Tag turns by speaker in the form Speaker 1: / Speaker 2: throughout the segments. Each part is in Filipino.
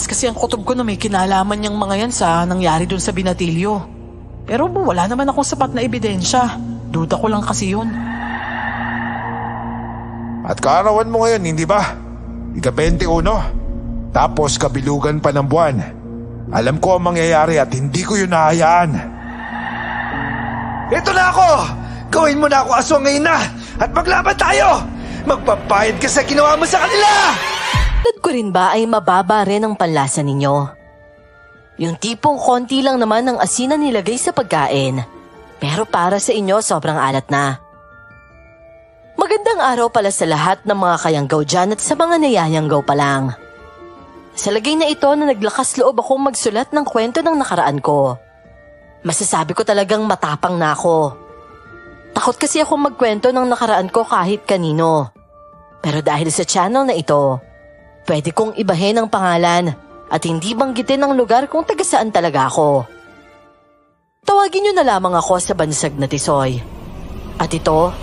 Speaker 1: Malakas kasi ang kutob ko na may kinalaman niyang mga yan sa nangyari dun sa binatilyo. Pero wala naman akong sapat na ebidensya. Duda ko lang kasi yun.
Speaker 2: At kaarawan mo ngayon, hindi ba? Ika-21. Tapos kabilugan pa ng buwan. Alam ko ang mangyayari at hindi ko yun nahayaan.
Speaker 3: Ito na ako! Gawin mo na ako aswang ngayon na! At maglaban tayo! Magpapayad ka sa ginawa mo sa kanila!
Speaker 4: Tulad ko rin ba ay mababa rin ang panlasa ninyo? Yung tipong konti lang naman ang asin na nilagay sa pagkain. Pero para sa inyo sobrang alat na. Magandang araw pala sa lahat ng mga kayanggaw dyan at sa mga nayayanggaw pa lang. Sa lagay na ito na naglakas loob akong magsulat ng kwento ng nakaraan ko. Masasabi ko talagang matapang na ako. Takot kasi akong magkwento ng nakaraan ko kahit kanino. Pero dahil sa channel na ito, pwede kong ibahin ang pangalan at hindi banggitin ang lugar kung taga saan talaga ako. Tawagin niyo na lamang ako sa Bansag na Tisoy. At ito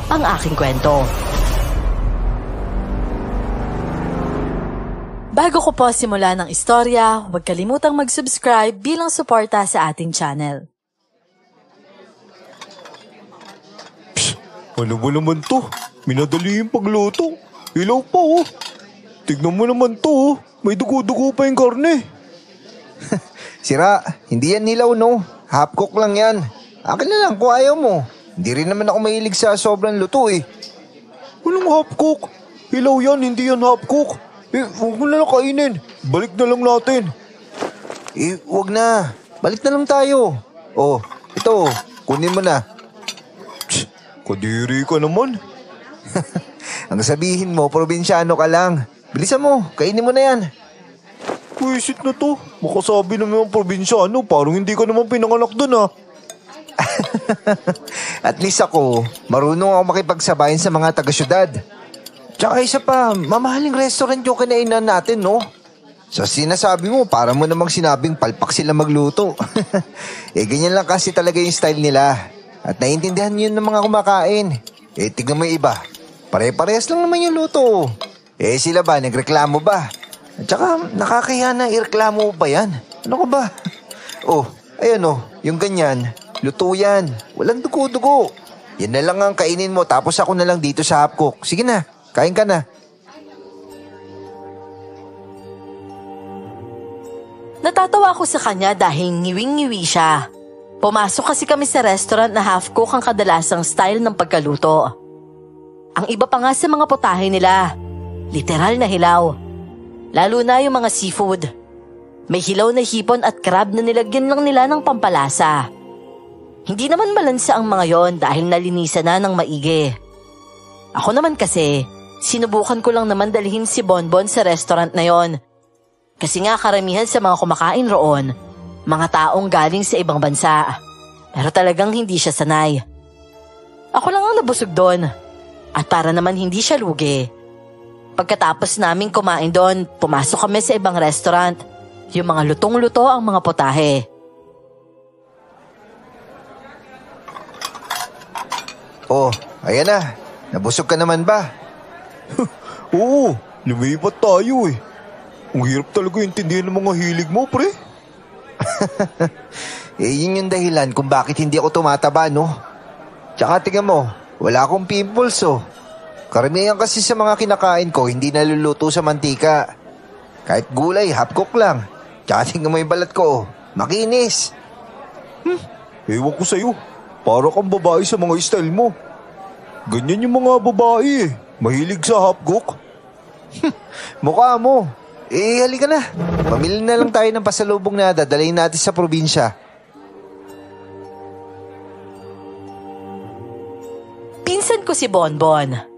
Speaker 4: ang aking kwento. Bago ko po simula ng istorya, huwag kalimutang mag-subscribe bilang suporta sa ating channel.
Speaker 5: Ano ba naman to? Minadali yung pagluto. Ilaw pa oh. Tignan mo naman to oh. May dugo-dugo pa yung karne.
Speaker 3: Sira, hindi yan nilaw no. Half cook lang yan. Akin na lang kung ayaw mo. Hindi rin naman ako mahilig sa sobrang luto eh.
Speaker 5: Walang half cook. Ilaw yan, hindi yan half cook. Huwag mo na lang kainin. Balik na lang natin.
Speaker 3: Huwag na. Balik na lang tayo. Oh, ito. Kunin mo na.
Speaker 5: Kadiri ka naman.
Speaker 3: Ang sabihin mo, probinsyano ka lang. Bilisan mo, kainin mo na yan.
Speaker 5: Wisit na to. Makasabi naman ang probinsyano. Parang hindi ka naman pinanganak dun ah.
Speaker 3: At least ako, marunong ako makipagsabayan sa mga taga-syudad. Tsaka isa pa, mamahaling restaurant yung kinainan natin, no? So sinasabi mo, para mo namang sinabing palpak sila magluto. Ganyan lang kasi talaga yung style nila. At naiintindihan yun ng mga kumakain. Tignan mo yung iba. Pare-parehas lang naman yung luto. Sila ba, nagreklamo ba? At saka, nakakaya na ireklamo pa yan. Ano ko ba? Ayan yung ganyan. Luto yan. Walang dugo-dugo. Yan na lang ang kainin mo tapos ako na lang dito sa half cook. Sige na, kain ka na.
Speaker 4: Natatawa ako sa kanya dahil ngiwing-ngiwi siya. Pumasok kasi kami sa restaurant na half cook ang kadalasang style ng pagkaluto. Ang iba pa nga sa mga putahe nila, literal na hilaw. Lalo na yung mga seafood. May hilaw na hipon at crab na nilagyan lang nila ng pampalasa. Hindi naman malansa ang mga yon dahil nalinisan na ng maigi. Ako naman kasi, sinubukan ko lang naman dalhin si Bonbon sa restaurant na yon. Kasi nga karamihan sa mga kumakain roon, mga taong galing sa ibang bansa. Pero talagang hindi siya sanay. Ako lang ang nabusog doon. At para naman hindi siya lugi. Pagkatapos naming kumain doon, pumasok kami sa ibang restaurant. Yung mga lutong-luto ang mga potahe.
Speaker 3: Ayan na. Nabusog ka naman ba?
Speaker 5: Oo, lumipat tayo eh. Ang hirap talaga intindihan ng mga hilig mo, pre.
Speaker 3: Yun yung dahilan kung bakit hindi ako tumataba, no? Tsaka tingnan mo, wala akong pimples, Karamihan kasi sa mga kinakain ko, hindi naluluto sa mantika. Kahit gulay, half cook lang. Tsaka tingnan mo yung balat ko, makinis.
Speaker 5: Ewan ko sa'yo, para kang babae sa mga style mo. Ganyan yung mga babae mahilig sa half cook.
Speaker 3: Mukha mo. Halika na. Pamili na lang tayo ng pasalubong na dadalhin natin sa probinsya.
Speaker 4: Pinsan ko si Bonbon.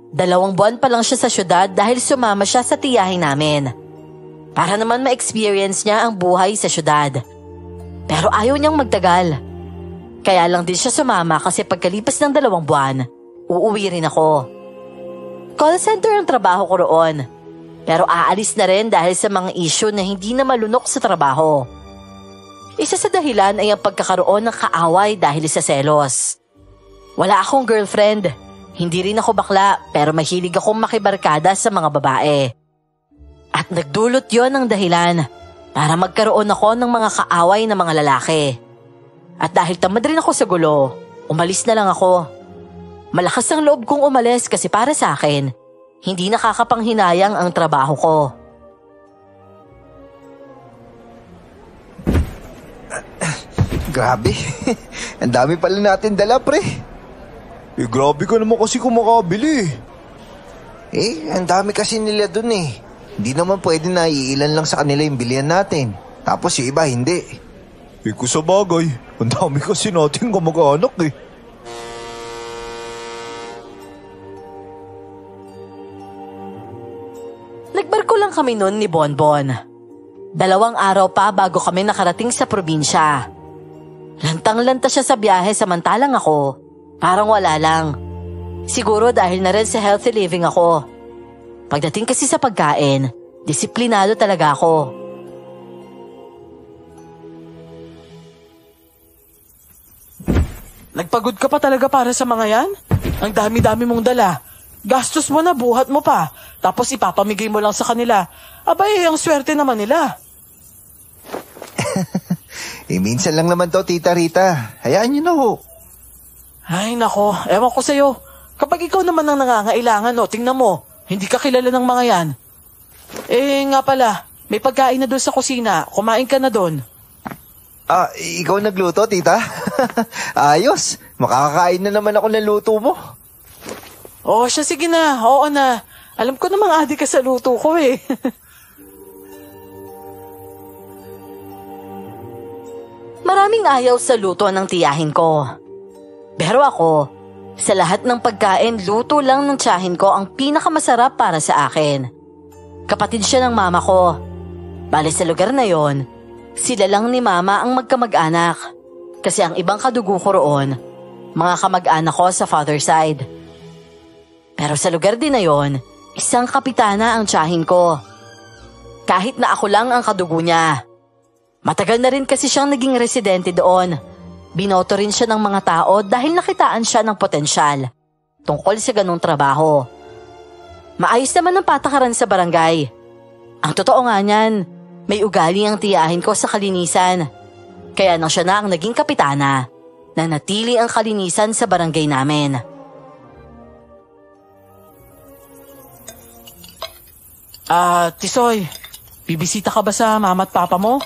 Speaker 4: 2 buwan pa lang siya sa syudad dahil sumama siya sa tiyahin namin. Para naman ma-experience niya ang buhay sa syudad. Pero ayaw niyang magtagal. Kaya lang din siya sumama kasi pagkalipas ng 2 buwan, uuwi rin ako. Call center ang trabaho ko roon. Pero aalis na rin dahil sa mga issue na hindi na malunok sa trabaho. Isa sa dahilan ay ang pagkakaroon ng kaaway dahil sa selos. Wala akong girlfriend. Hindi rin ako bakla pero mahilig akong makibarkada sa mga babae. At nagdulot yon ng dahilan para magkaroon ako ng mga kaaway na mga lalaki. At dahil tamad rin ako sa gulo, umalis na lang ako. Malakas ang loob kong umalis kasi para sa akin, hindi nakakapanghinayang ang trabaho ko.
Speaker 3: Grabe. Ang dami pala natin dala, pre.
Speaker 5: Grabe ka naman kasi kung makabili.
Speaker 3: Ang dami kasi nila dun eh. Hindi naman pwede na iilan lang sa kanila yung bilihan natin. Tapos yung iba hindi.
Speaker 5: Kung sa bagay, ang dami kasi natin kamag-anak eh.
Speaker 4: Nagbarko lang kami noon ni Bonbon. 2 araw pa bago kami nakarating sa probinsya. Lantang-lanta siya sa biyahe samantalang ako, parang wala lang. Siguro dahil na rin sa healthy living ako. Pagdating kasi sa pagkain, disiplinado talaga ako.
Speaker 1: Nagpagod ka pa talaga para sa mga yan? Ang dami-dami mong dala. Gastos mo na, buhat mo pa. Tapos ipapamigay mo lang sa kanila. Abay, ang swerte naman nila.
Speaker 3: Minsan lang naman to, Tita Rita. Hayaan niyo na ho.
Speaker 1: Ay nako, ewan ko sa'yo. Kapag ikaw naman ang nangangailangan, tingnan mo. Hindi ka kilala ng mga yan. Nga pala, may pagkain na doon sa kusina. Kumain ka na doon.
Speaker 3: Ikaw nagluto, Tita? Ayos. Makakakain na naman ako ng luto mo.
Speaker 1: Siya, sige na. Oo na. Alam ko namang adi ka sa luto ko eh.
Speaker 4: Maraming ayaw sa luto ng tiyahin ko. Pero ako, sa lahat ng pagkain, luto lang ng tiyahin ko ang pinakamasarap para sa akin. Kapatid siya ng mama ko. Bale sa lugar na yon, sila lang ni mama ang magkamag-anak. Kasi ang ibang kadugo ko roon, mga kamag-anak ko sa father side. Pero sa lugar din na yon, isang kapitana ang tiyahin ko. Kahit na ako lang ang kadugo niya. Matagal na rin kasi siyang naging residente doon. Binoto rin siya ng mga tao dahil nakitaan siya ng potensyal tungkol sa ganung trabaho. Maayos naman ang patakaran sa barangay. Ang totoo nga niyan, may ugali ang tiyahin ko sa kalinisan. Kaya nang siya na ang naging kapitana, nanatili ang kalinisan sa barangay namin.
Speaker 1: Tisoy, bibisita ka ba sa mama at papa mo?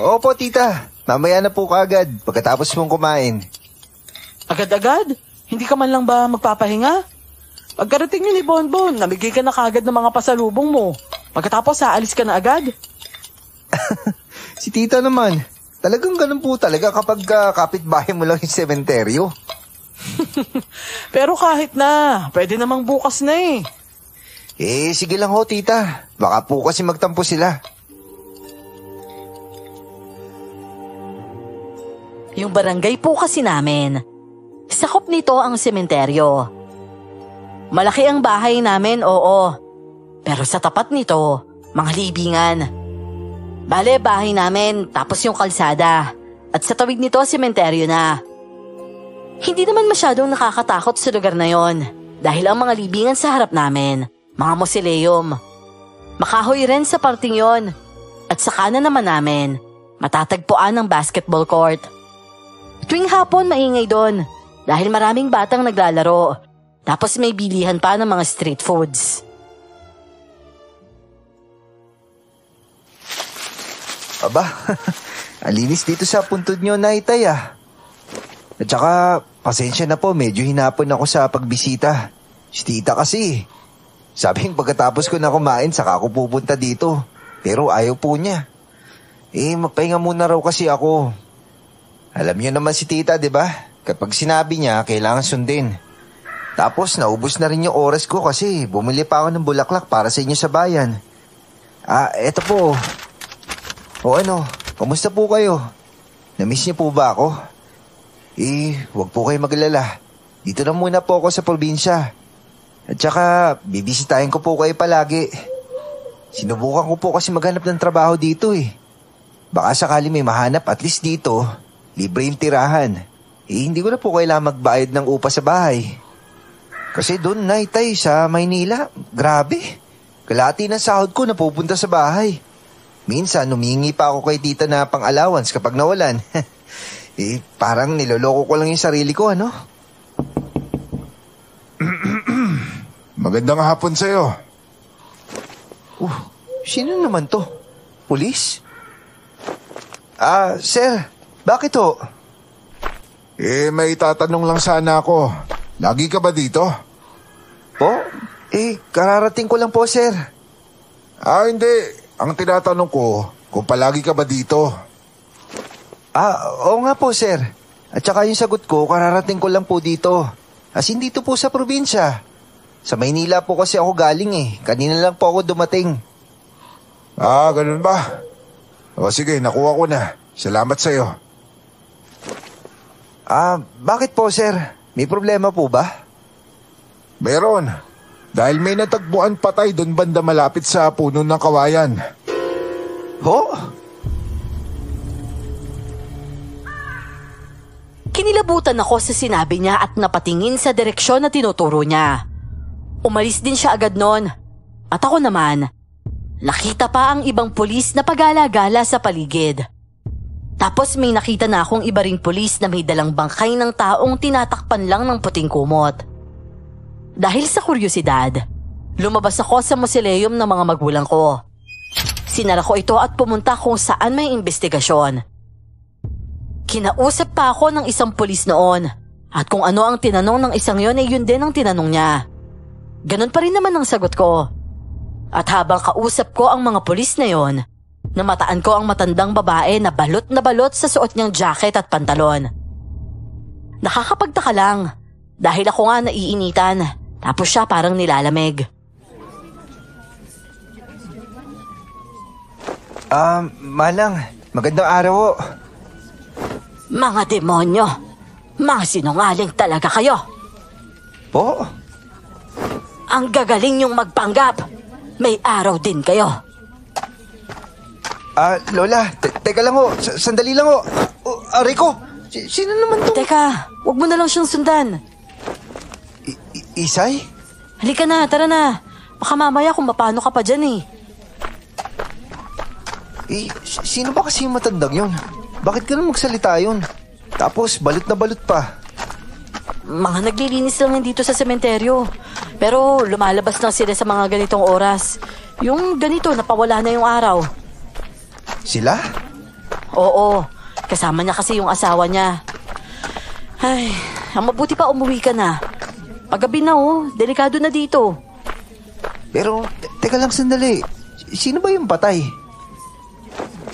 Speaker 3: Opo, Tita. Mamaya na po kaagad, pagkatapos mong kumain.
Speaker 1: Agad-agad? Hindi ka man lang ba magpapahinga? Pagkarating niyo ni Bonbon, namigay ka na kaagad ng mga pasalubong mo. Pagkatapos, aalis ka na agad?
Speaker 3: Si Tita naman, talagang ganun po talaga kapag kapitbahay mo lang yung sementeryo.
Speaker 1: Pero kahit na, pwede namang bukas na eh.
Speaker 3: Sige lang ho, Tita. Baka po kasi magtampo sila.
Speaker 4: Yung barangay po kasi namin, sakop nito ang sementeryo. Malaki ang bahay namin, oo. Pero sa tapat nito, mga libingan. Bale, bahay namin, tapos yung kalsada. At sa tawid nito, sementeryo na. Hindi naman masyadong nakakatakot sa lugar na yon. Dahil ang mga libingan sa harap namin, mga mausoleum. Makahoy rin sa parting yon. At sa kanan naman namin, matatagpuan ang basketball court. Tuwing hapon maingay doon dahil maraming batang naglalaro. Tapos may bilihan pa ng mga street foods.
Speaker 3: Aba, alinis dito sa puntod nyo, Naitay ah. At saka, pasensya na po, medyo hinapon ako sa pagbisita. Si Tita kasi, sabing pagkatapos ko na kumain, saka ako pupunta dito. Pero ayaw po niya. Magpahinga muna raw kasi ako. Alam niyo naman si Tita, di ba? Kapag sinabi niya, kailangan sundin. Tapos naubos na rin yung oras ko kasi bumili pa ako ng bulaklak para sa inyo sa bayan. Eto po. Kamusta po kayo? Namiss niyo po ba ako? Huwag po kayo maglala. Dito na muna po ako sa probinsya. At saka, bibisitahin ko po kayo palagi. Sinubukan ko po kasi maghanap ng trabaho dito eh. Baka sakali may mahanap at least dito, libre yung tirahan. Hindi ko na po kailangan magbayad ng upa sa bahay. Kasi doon, Naitay, sa Maynila, grabe. Kalahati ng sahod ko napupunta sa bahay. Minsan, humingi pa ako kay tita na pang-allowance kapag nawalan. Parang niloloko ko lang yung sarili ko, ano?
Speaker 2: Magandang hapon sa'yo.
Speaker 3: Sino naman to? Pulis? Sir, bakit ho?
Speaker 2: May tatanong lang sana ako. Lagi ka ba dito?
Speaker 3: Po? Kararating ko lang po, sir.
Speaker 2: Hindi. Ang tinatanong ko, kung palagi ka ba dito?
Speaker 3: Oo nga po, sir. At saka yung sagot ko, kararating ko lang po dito. As in dito po sa probinsya. Sa Maynila po kasi ako galing eh. Kanina lang po ako dumating.
Speaker 2: Ganun ba? O sige, nakuha ko na. Salamat sa'yo.
Speaker 3: Bakit po, sir? May problema po ba?
Speaker 2: Meron. Dahil may natagpuan patay doon banda malapit sa puno ng kawayan.
Speaker 3: Ho?
Speaker 4: Kinilabutan ako sa sinabi niya at napatingin sa direksyon na tinuturo niya. Umalis din siya agad noon. At ako naman, nakita pa ang ibang pulis na pagala-gala sa paligid. Tapos may nakita na akong iba ring pulis na may dalang bangkay ng taong tinatakpan lang ng puting kumot. Dahil sa kuryosidad, lumabas ako sa mausoleum ng mga magulang ko. Sinara ko ito at pumunta kung saan may investigasyon. Kinausap pa ako ng isang pulis noon at kung ano ang tinanong ng isang yon ay yun din ang tinanong niya. Ganon pa rin naman ang sagot ko. At habang kausap ko ang mga pulis na yon, namataan ko ang matandang babae na balot sa suot niyang jacket at pantalon. Nakakapagtaka lang dahil ako nga naiinitan. Tapos siya parang nilalamig.
Speaker 3: Manang, magandang araw ho.
Speaker 4: Mga demonyo, mga sinungaling talaga kayo.
Speaker 3: Po?
Speaker 4: Ang gagaling niyong magpanggap. May araw din kayo.
Speaker 3: Lola, teka lang ho. Sandali lang ho. Aray ko, sino naman to?
Speaker 4: Teka, wag mo na lang siyang sundan.
Speaker 3: Isay?
Speaker 4: Halika na, tara na. Baka mamaya kung mapano ka pa dyan eh.
Speaker 3: Sino ba kasi yung matandang yun? Bakit ka nang magsalita yun? Tapos balot na balot pa.
Speaker 4: Mga naglilinis lang yan dito sa sementeryo. Pero lumalabas lang sila sa mga ganitong oras. Yung ganito, napawala na yung araw.
Speaker 3: Sila?
Speaker 4: Oo, kasama niya kasi yung asawa niya. Ay, ang mabuti pa umuwi ka na. Paggabi na delikado na dito.
Speaker 3: Pero, teka lang sandali. Sino ba yung patay?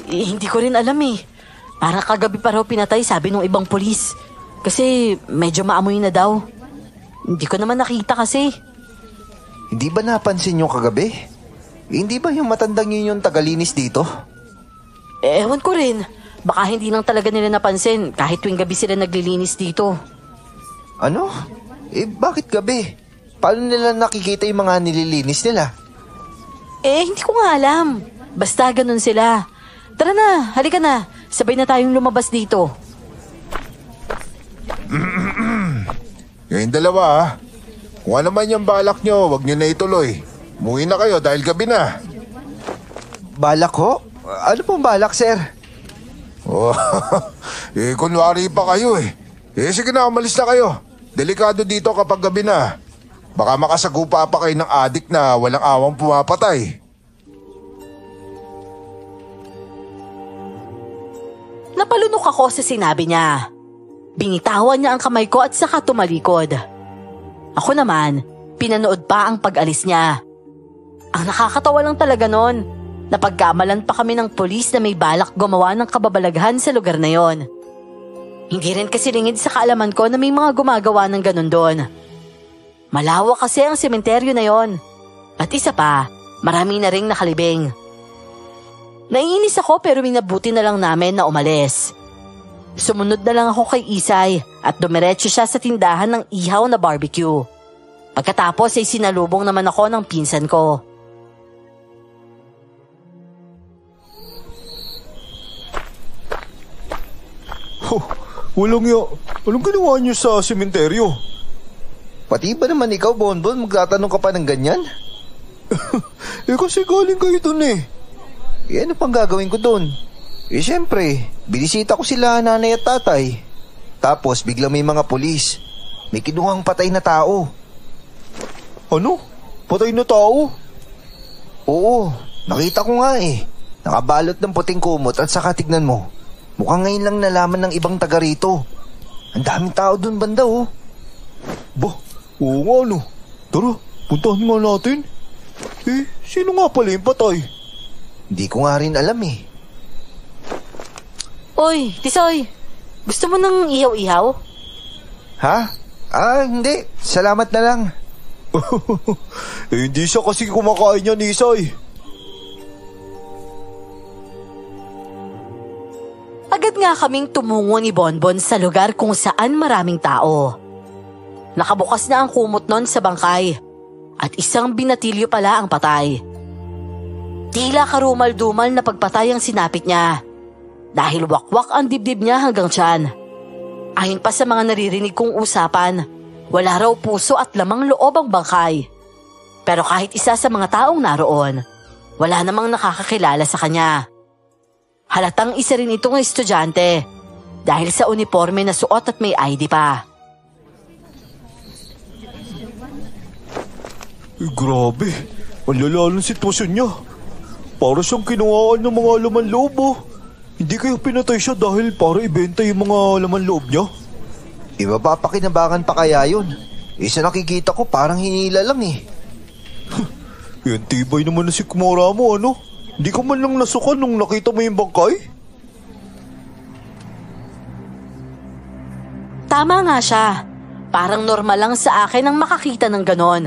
Speaker 4: Hindi ko rin alam eh. Parang kagabi pa raw pinatay, sabi nung ibang pulis. Kasi medyo maamoy na daw. Hindi ko naman nakita kasi.
Speaker 3: Hindi ba napansin yung kagabi? Hindi ba yung matandang yun yung tagalinis dito?
Speaker 4: Ewan ko rin. Baka hindi lang talaga nila napansin kahit tuwing gabi sila naglilinis dito.
Speaker 3: Ano? Bakit gabi? Paano nila nakikita yung mga nililinis nila?
Speaker 4: Hindi ko nga alam. Basta ganun sila. Tara na, halika na. Sabay na tayong lumabas dito.
Speaker 2: Yung dalawa Kung ano man yung balak nyo, wag nyo na ituloy. Umuwi na kayo dahil gabi na.
Speaker 3: Balak ho? Ano pong balak, sir?
Speaker 2: Kunwari pa kayo eh. Sige na, umalis na kayo. Delikado dito kapag gabi na. Baka makasagupa pa kayo ng adik na walang awang pumapatay.
Speaker 4: Napalunok ako sa sinabi niya. Binitawan niya ang kamay ko at saka tumalikod. Ako naman, pinanood pa ang pag-alis niya. Ang nakakatawa lang talaga noon, napagkamalan pa kami ng pulis na may balak gumawa ng kababalaghan sa lugar na yon. Hindi rin kasi lingid sa kaalaman ko na may mga gumagawa ng ganun doon. Malawak kasi ang sementeryo na yon. At isa pa, marami na ring nakalibing. Naiinis ako pero minabuti na lang namin na umalis. Sumunod na lang ako kay Isay at dumiretso siya sa tindahan ng ihaw na barbecue. Pagkatapos ay sinalubong naman ako ng pinsan ko.
Speaker 5: Walang ginawa niyo sa sementeryo?
Speaker 3: Pati ba naman ikaw, Bonbon, magtatanong ka pa ng ganyan?
Speaker 5: Kasi galing kayo dun eh.
Speaker 3: Ano pang gagawin ko dun? Siyempre, binisita ko sila nanay at tatay. Tapos biglang may mga pulis. May kinuhang patay na tao.
Speaker 5: Ano? Patay na tao?
Speaker 3: Oo, nakita ko nga eh. Nakabalot ng puting kumot at saka tignan mo. Mukhang ngayon lang nalaman ng ibang taga rito. Ang daming tao dun banda oh.
Speaker 5: Oo nga no. Tara, puntahan nga natin. Sino nga pala yung patay?
Speaker 3: Hindi ko nga rin alam eh.
Speaker 4: Oy, Tisoy, gusto mo ng ihaw-ihaw?
Speaker 3: Ha? Hindi. Salamat na lang.
Speaker 5: Hindi siya kasi kumakain niya, Nisay.
Speaker 4: Agad nga kaming tumungo ni Bonbon sa lugar kung saan maraming tao. Nakabukas na ang kumot nun sa bangkay at isang binatilyo pala ang patay. Tila karumal-dumal na pagpatay ang sinapit niya dahil wakwak ang dibdib niya hanggang tiyan. Ayon pa sa mga naririnig kong usapan, wala raw puso at lamang loob ang bangkay. Pero kahit isa sa mga taong naroon, wala namang nakakakilala sa kanya. Halatang isa rin itong estudyante dahil sa uniforme na suot at may ID pa.
Speaker 5: Grabe, ang lala ng sitwasyon niya. Para siyang kinuhaan ng mga laman loob oh. Hindi kayo pinatay siya dahil para ibenta yung mga laman loob niya?
Speaker 3: Mapapakinabangan pa kaya yun? Sa nakikita ko parang hinila lang eh.
Speaker 5: Yan tibay naman na si Kumara mo ano? Hindi ka man lang nasukan nung nakita mo yung bangkay?
Speaker 4: Tama nga siya. Parang normal lang sa akin ang makakita ng ganon.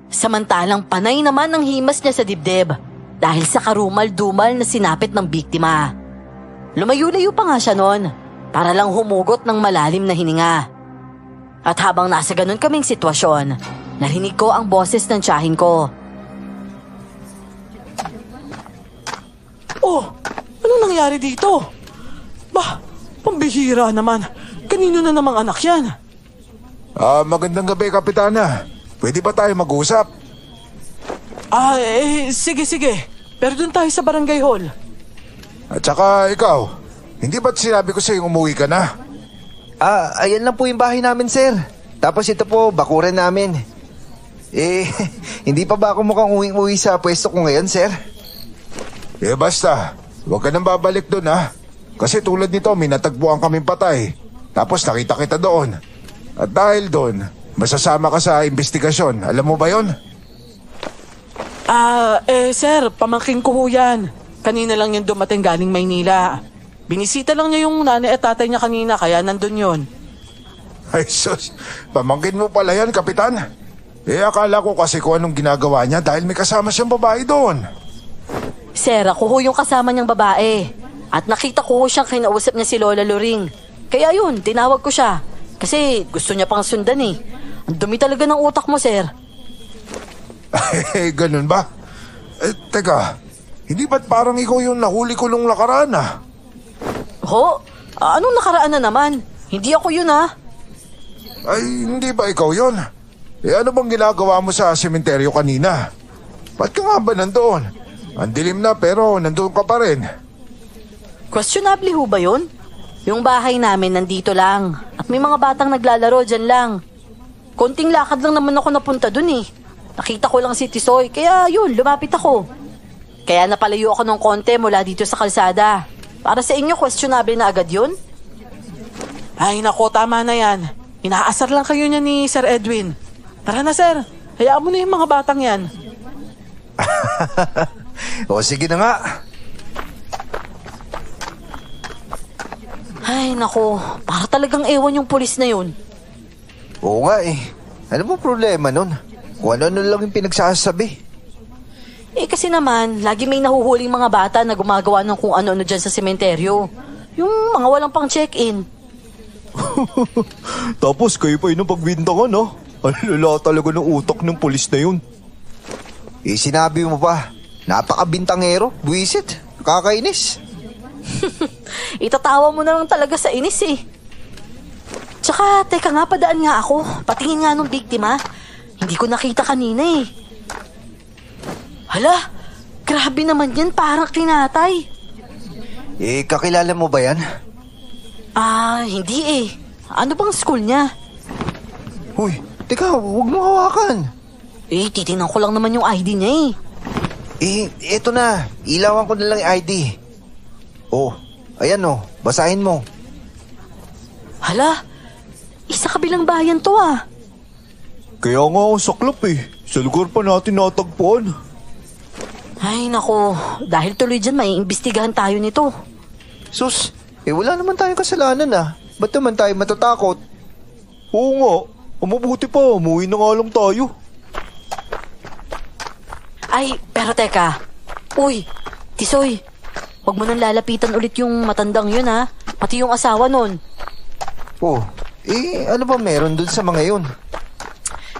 Speaker 4: Samantalang panay naman ang himas niya sa dibdib dahil sa karumal-dumal na sinapit ng biktima. Lumayo-layo pa nga siya noon para lang humugot ng malalim na hininga. At habang nasa ganon kaming sitwasyon, narinig ko ang boses ng tiyahin ko.
Speaker 1: Oh, ano nangyari dito? Pambihira naman. Kanino na namang anak yan?
Speaker 2: Magandang gabi, Kapitana. Pwede ba tayo mag-usap?
Speaker 1: Sige. Pero doon tayo sa barangay hall.
Speaker 2: At saka ikaw, hindi ba't sinabi ko sa'yo umuwi ka na?
Speaker 3: Ayan lang po yung bahay namin, sir. Tapos ito po, bakuran namin. Hindi pa ba ako mukhang uwing-uwi sa pwesto ko ngayon, sir?
Speaker 2: Basta, huwag ka nang babalik doon ha. Kasi tulad nito, may natagpuan kaming patay. Tapos nakita kita doon. At dahil doon, masasama ka sa investigasyon. Alam mo ba yon?
Speaker 1: Sir, pamangkin ko ho yan. Kanina lang yung dumating galing Maynila. Binisita lang niya yung nanay at tatay niya kanina, kaya nandun yun.
Speaker 2: Ay sus, pamangkin mo pala yan, Kapitan. Akala ko kasi kung anong ginagawa niya dahil may kasama siyang babae doon.
Speaker 4: Sir, ako ho yung kasama niyang babae. At nakita ko ho siyang kinausap niya si Lola Loring. Kaya yun, tinawag ko siya. Kasi gusto niya pang sundan eh. Ang dumi talaga ng utak mo, sir.
Speaker 2: Ganun ba? Teka, hindi ba't parang ikaw yung nahuli ko nung nakaraan ah?
Speaker 4: Ho? Anong nakaraan na naman? Hindi ako yun ah.
Speaker 2: Ay, hindi ba ikaw yun? Ano bang ginagawa mo sa sementeryo kanina? Ba't ka nga ba nandoon? Ang dilim na pero nandoon ka pa rin.
Speaker 4: Questionable ho ba yun? Yung bahay namin nandito lang. At may mga batang naglalaro dyan lang. Konting lakad lang naman ako napunta dun eh. Nakita ko lang si Tisoy, kaya yun, lumapit ako. Kaya napalayo ako ng konti mula dito sa kalsada. Para sa inyo, questionable na agad yun?
Speaker 1: Ay nako, tama na yan. Inaasar lang kayo niya ni Sir Edwin. Tara na, sir. Hayaan mo na yung mga batang yan.
Speaker 3: O sige na nga.
Speaker 4: Ay nako, para talagang ewan yung pulis na yun.
Speaker 3: Oo nga eh. Ano mo problema nun? Kung ano lang yung pinagsasabi.
Speaker 4: Kasi naman, lagi may nahuhuling mga bata na gumagawa ng kung ano-ano dyan sa sementeryo. Yung mga walang pang check-in.
Speaker 5: Tapos kayo pa yun ang pagbintangan ha? Ang lala talaga ng utak ng pulis na yun.
Speaker 3: Sinabi mo pa, napakabintangero, buwisit, nakakainis.
Speaker 4: Itatawa mo na lang talaga sa inis eh. Tsaka, teka nga, padaan nga ako. Patingin nga nung biktima. Hindi ko nakita kanina eh. Hala, grabe naman yan, parang kinatay.
Speaker 3: Kakilala mo ba yan?
Speaker 4: Hindi eh. Ano bang school niya?
Speaker 3: Uy, teka, huwag mo hawakan.
Speaker 4: Titingnan ko lang naman yung ID niya eh.
Speaker 3: Eto na. Ilawan ko na lang yung ID. Oh, ayan oh. Basahin mo.
Speaker 4: Hala, isa kabilang bayan to ah.
Speaker 5: Kaya nga ang saklap eh. Sa lugar pa natin natagpuan.
Speaker 4: Ay nako, dahil tuloy dyan maiimbestigahan tayo nito.
Speaker 3: Sus, wala naman tayong kasalanan ah. Ba't naman tayo matatakot?
Speaker 5: Oo nga. Mabuti pa, umuwi na nga lang tayo.
Speaker 4: Ay, pero teka. Uy, Tisoy, huwag mo nang lalapitan ulit yung matandang yun ha. Pati yung asawa nun.
Speaker 3: Oh, ano ba meron dun sa mga yun?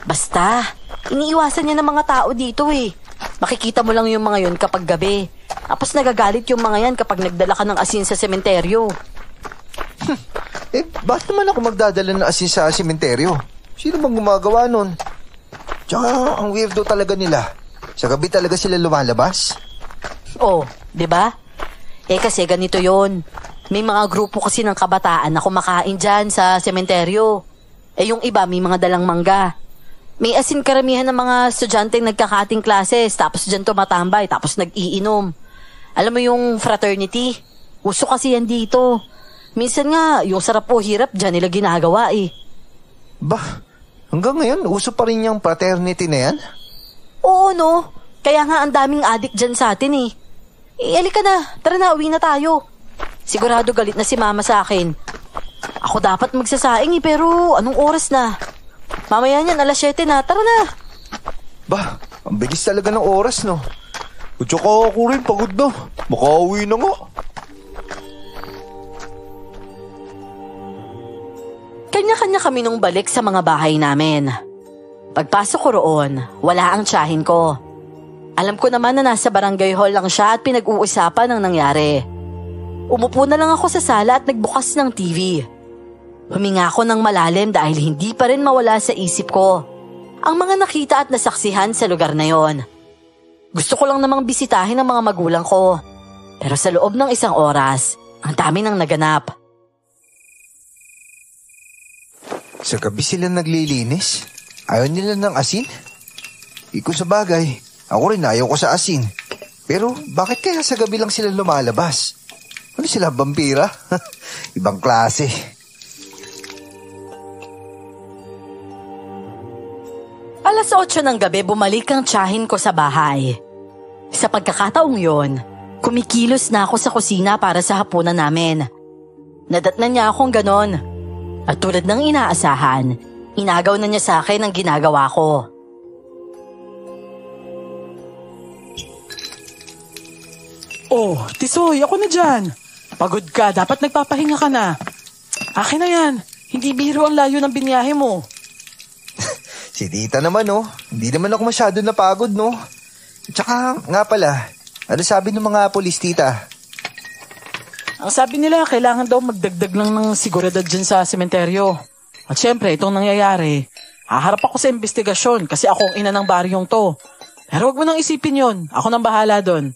Speaker 4: Basta, iniiwasan niya ng mga tao dito eh. Makikita mo lang yung mga yun kapag gabi. Tapos nagagalit yung mga yan kapag nagdala ka ng asin sa sementeryo.
Speaker 3: Bakit naman ako magdadala ng asin sa sementeryo? Sino bang gumagawa nun? Tsaka, ang weirdo talaga nila. Sa gabi talaga sila lumalabas?
Speaker 4: Oh, di ba? Kasi ganito yon. May mga grupo kasi ng kabataan na kumakain dyan sa sementeryo. Yung iba may mga dalang mangga. May asin karamihan ng mga estudyante nagkakating classes, tapos dyan tumatambay, tapos nag-iinom. Alam mo yung fraternity? Uso kasi yan dito. Minsan nga, yung sarap o hirap dyan nila ginagawa eh.
Speaker 3: Bah, hanggang ngayon, uso pa rin yung fraternity na yan?
Speaker 4: Oo no, kaya nga ang daming addict dyan sa atin eh. Halika na, tara na, uwi na tayo. Sigurado galit na si mama sa akin. Ako dapat magsasaing eh, pero anong oras na? Mamaya niyan, 7:00 na, tara na.
Speaker 3: Bah, ang bilis talaga ng oras no.
Speaker 5: At saka ako rin, pagod na. Makauwi na nga.
Speaker 4: Kanya-kanya kami nung balik sa mga bahay namin. Pagpasok ko roon, wala ang tiyahin ko. Alam ko naman na nasa barangay hall lang siya at pinag-uusapan ang nangyari. Umupo na lang ako sa sala at nagbukas ng TV. Huminga ako ng malalim dahil hindi pa rin mawala sa isip ko ang mga nakita at nasaksihan sa lugar na yon. Gusto ko lang namang bisitahin ang mga magulang ko. Pero sa loob ng 1 oras, ang dami nang naganap.
Speaker 3: Sa gabi sila naglilinis? Ayaw nila ng asin? Iko sa bagay, ako rin ayaw ko sa asin. Pero bakit kaya sa gabi lang sila lumalabas? Ano sila, vampira? Ibang klase.
Speaker 4: Alas 8 ng gabi bumalik ang tiyahin ko sa bahay. Sa pagkakataong yon, kumikilos na ako sa kusina para sa hapunan namin. Nadatnan niya akong ganon. At tulad ng inaasahan, inagaw na niya sa akin ang ginagawa ko.
Speaker 1: Oh, Tisoy, ako na dyan. Pagod ka, dapat nagpapahinga ka na. Akin na yan, hindi biro ang layo ng binyahe mo.
Speaker 3: Si tita naman oh, hindi naman ako masyado napagod no. Tsaka nga pala, ano sabi ng mga polis tita?
Speaker 1: Ang sabi nila, kailangan daw magdagdag lang ng seguridad dyan sa sementeryo. At syempre, itong nangyayari, haharap ako sa investigasyon kasi ako ang ina ng baryong to. Pero wag mo nang isipin yon, ako nang bahala doon.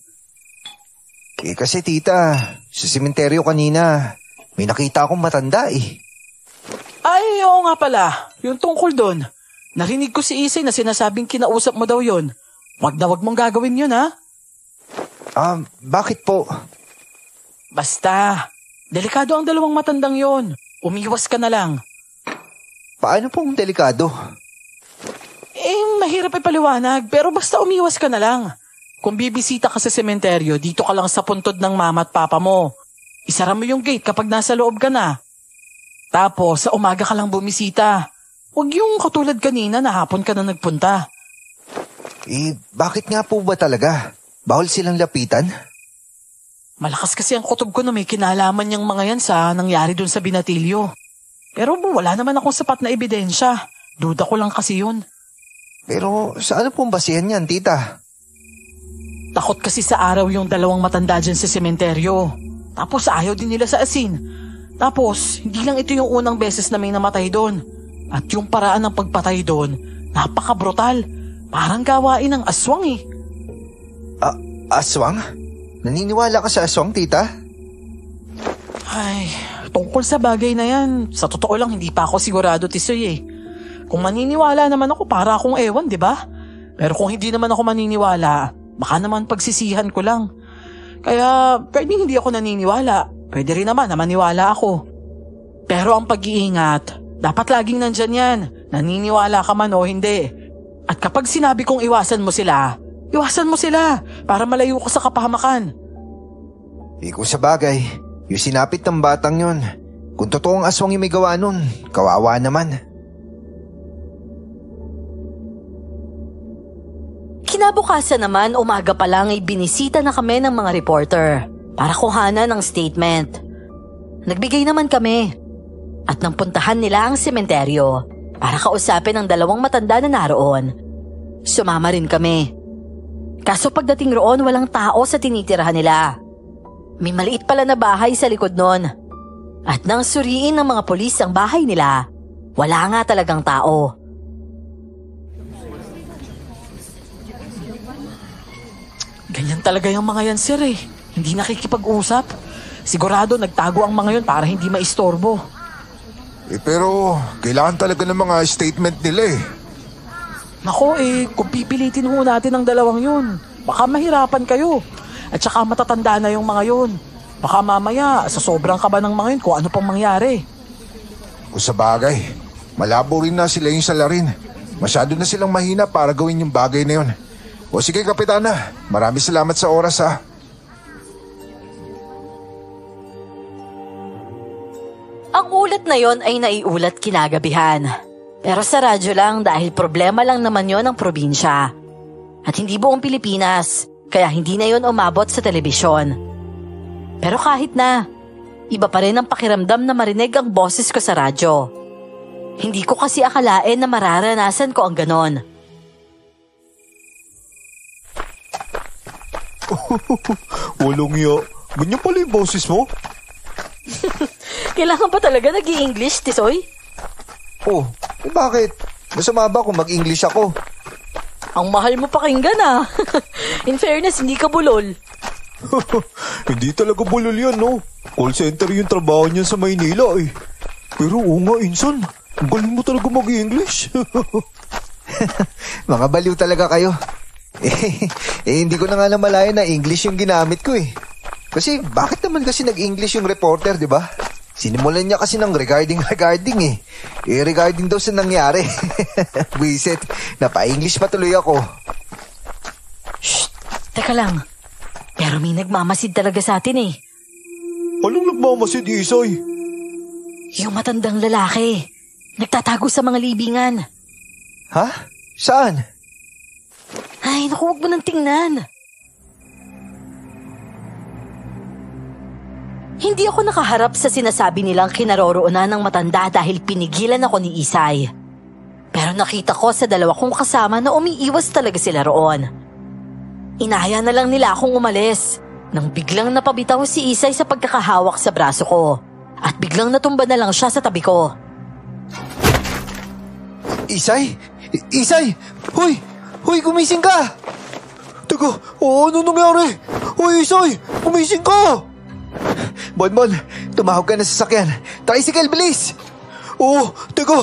Speaker 3: Kasi tita, sa sementeryo kanina, may nakita akong matanda eh.
Speaker 1: Ay, oo nga pala, yung tungkol doon. Narinig ko si Isay na sinasabing kinausap mo daw yon. Wag na wag mong gagawin yun ha.
Speaker 3: Bakit po?
Speaker 1: Basta, delikado ang dalawang matandang yon. Umiwas ka na lang.
Speaker 3: Paano pong delikado?
Speaker 1: Mahirap ipaliwanag, pero basta umiwas ka na lang. Kung bibisita ka sa sementeryo, dito ka lang sa puntod ng mama at papa mo. Isara mo yung gate kapag nasa loob ka na. Tapos, sa umaga ka lang bumisita. Huwag yung katulad kanina na hapon ka na nagpunta.
Speaker 3: Bakit nga po ba talaga? Bawal silang lapitan?
Speaker 1: Malakas kasi ang kutob ko na may kinalaman niyang mga yan sa nangyari dun sa binatilyo. Pero wala naman akong sapat na ebidensya. Duda ko lang kasi yun.
Speaker 3: Pero saan pong basihan yan, tita?
Speaker 1: Takot kasi sa araw yung dalawang matanda dyan sa sementeryo. Tapos ayaw din nila sa asin. Tapos, hindi lang ito yung unang beses na may namatay doon. At yung paraan ng pagpatay doon, napaka-brutal. Parang gawain ng aswang eh.
Speaker 3: Aswang? Naniniwala ka sa aswang, tita?
Speaker 1: Ay, tungkol sa bagay na yan, sa totoo lang hindi pa ako sigurado, Tisoy eh. Kung maniniwala naman ako, para akong ewan, di ba? Pero kung hindi naman ako maniniwala, baka naman pagsisihan ko lang. Kaya pwedeng hindi ako naniniwala, pwede rin naman na maniwala ako. Pero ang pag-iingat, dapat laging nandyan yan, naniniwala ka man o hindi. At kapag sinabi kong iwasan mo sila para malayo ka sa kapahamakan.
Speaker 3: Kung sa bagay, yung sinapit ng batang yun, kung totoong aswang yung may gawa nun, kawawa naman.
Speaker 4: Kinabukasan naman, umaga pa lang ay binisita na kami ng mga reporter para kuhanan ng statement. Nagbigay naman kami at nang puntahan nila ang sementeryo para kausapin ang 2 matanda na naroon. Sumama rin kami. Kaso pagdating roon, walang tao sa tinitirahan nila. May maliit pala na bahay sa likod nun. At nang suriin ng mga pulis ang bahay nila, wala nga talagang tao.
Speaker 1: Ganyan talaga yung mga yan, sir eh. Hindi nakikipag-usap. Sigurado nagtago ang mga yun para hindi maistorbo.
Speaker 2: Pero kailangan talaga ng mga statement nila eh.
Speaker 1: Nako kung pipilitin ho natin ang 2 yun, baka mahirapan kayo. At saka matatanda na yung mga yun. Baka mamaya, sa sobrang kaba ng mga yun kung ano pang mangyari.
Speaker 2: Kung sa bagay, malabo rin na sila yung salarin. Masyado na silang mahina para gawin yung bagay na yun. O sige, Kapitana, maraming salamat sa oras ha.
Speaker 4: Ang ulat na yon ay naiulat kinagabihan. Pero sa radyo lang dahil problema lang naman yon ng probinsya. At hindi buong Pilipinas, kaya hindi na yon umabot sa telebisyon. Pero kahit na, iba pa rin ang pakiramdam na marinig ang boses ko sa radyo. Hindi ko kasi akalain na mararanasan ko ang ganon.
Speaker 5: Walang iya. Ganyan pala yung boses mo?
Speaker 4: Kailangan pa talaga nag-i-English, Tisoy?
Speaker 3: Bakit? Masama ba kung mag-English ako?
Speaker 4: Ang mahal mo pakinggan ah. In fairness, hindi ka bulol.
Speaker 5: Hindi talaga bulol yan, no? Call center yung trabaho niya sa Maynila eh. Pero oo nga, Insan. Ang galing mo talaga mag-English.
Speaker 3: Mga baliw talaga kayo. Hindi ko na nga namalayan na English yung ginamit ko eh. Kasi bakit naman kasi nag-English yung reporter, di ba? Sinimulan niya kasi ng regarding eh. Regarding daw sa nangyari. Buisit, napa-English pa tuloy ako.
Speaker 4: Shh! Teka lang. Pero may nagmamasid talaga sa atin eh.
Speaker 5: Anong nagmamasid, Isay?
Speaker 4: Yung matandang lalaki. Nagtatago sa mga libingan.
Speaker 3: Ha? Saan?
Speaker 4: Ay, naku, huwag mo nang tingnan. Hindi ako nakaharap sa sinasabi nilang kinaroroonan ng matanda dahil pinigilan ako ni Isay. Pero nakita ko sa 2 kong kasama na umiiwas talaga sila roon. Inaya na lang nila akong umalis nang biglang napabitaw si Isay sa pagkakahawak sa braso ko at biglang natumba na lang siya sa tabi ko.
Speaker 3: Isay? Isay! Hoy! Hoy, gumising ka!
Speaker 5: Teka, ano nangyari? Hoy, Isay! Gumising ka!
Speaker 3: Bonbon, tumawag ka na sa sasakyan. Tricycle, bilis!
Speaker 5: Teka!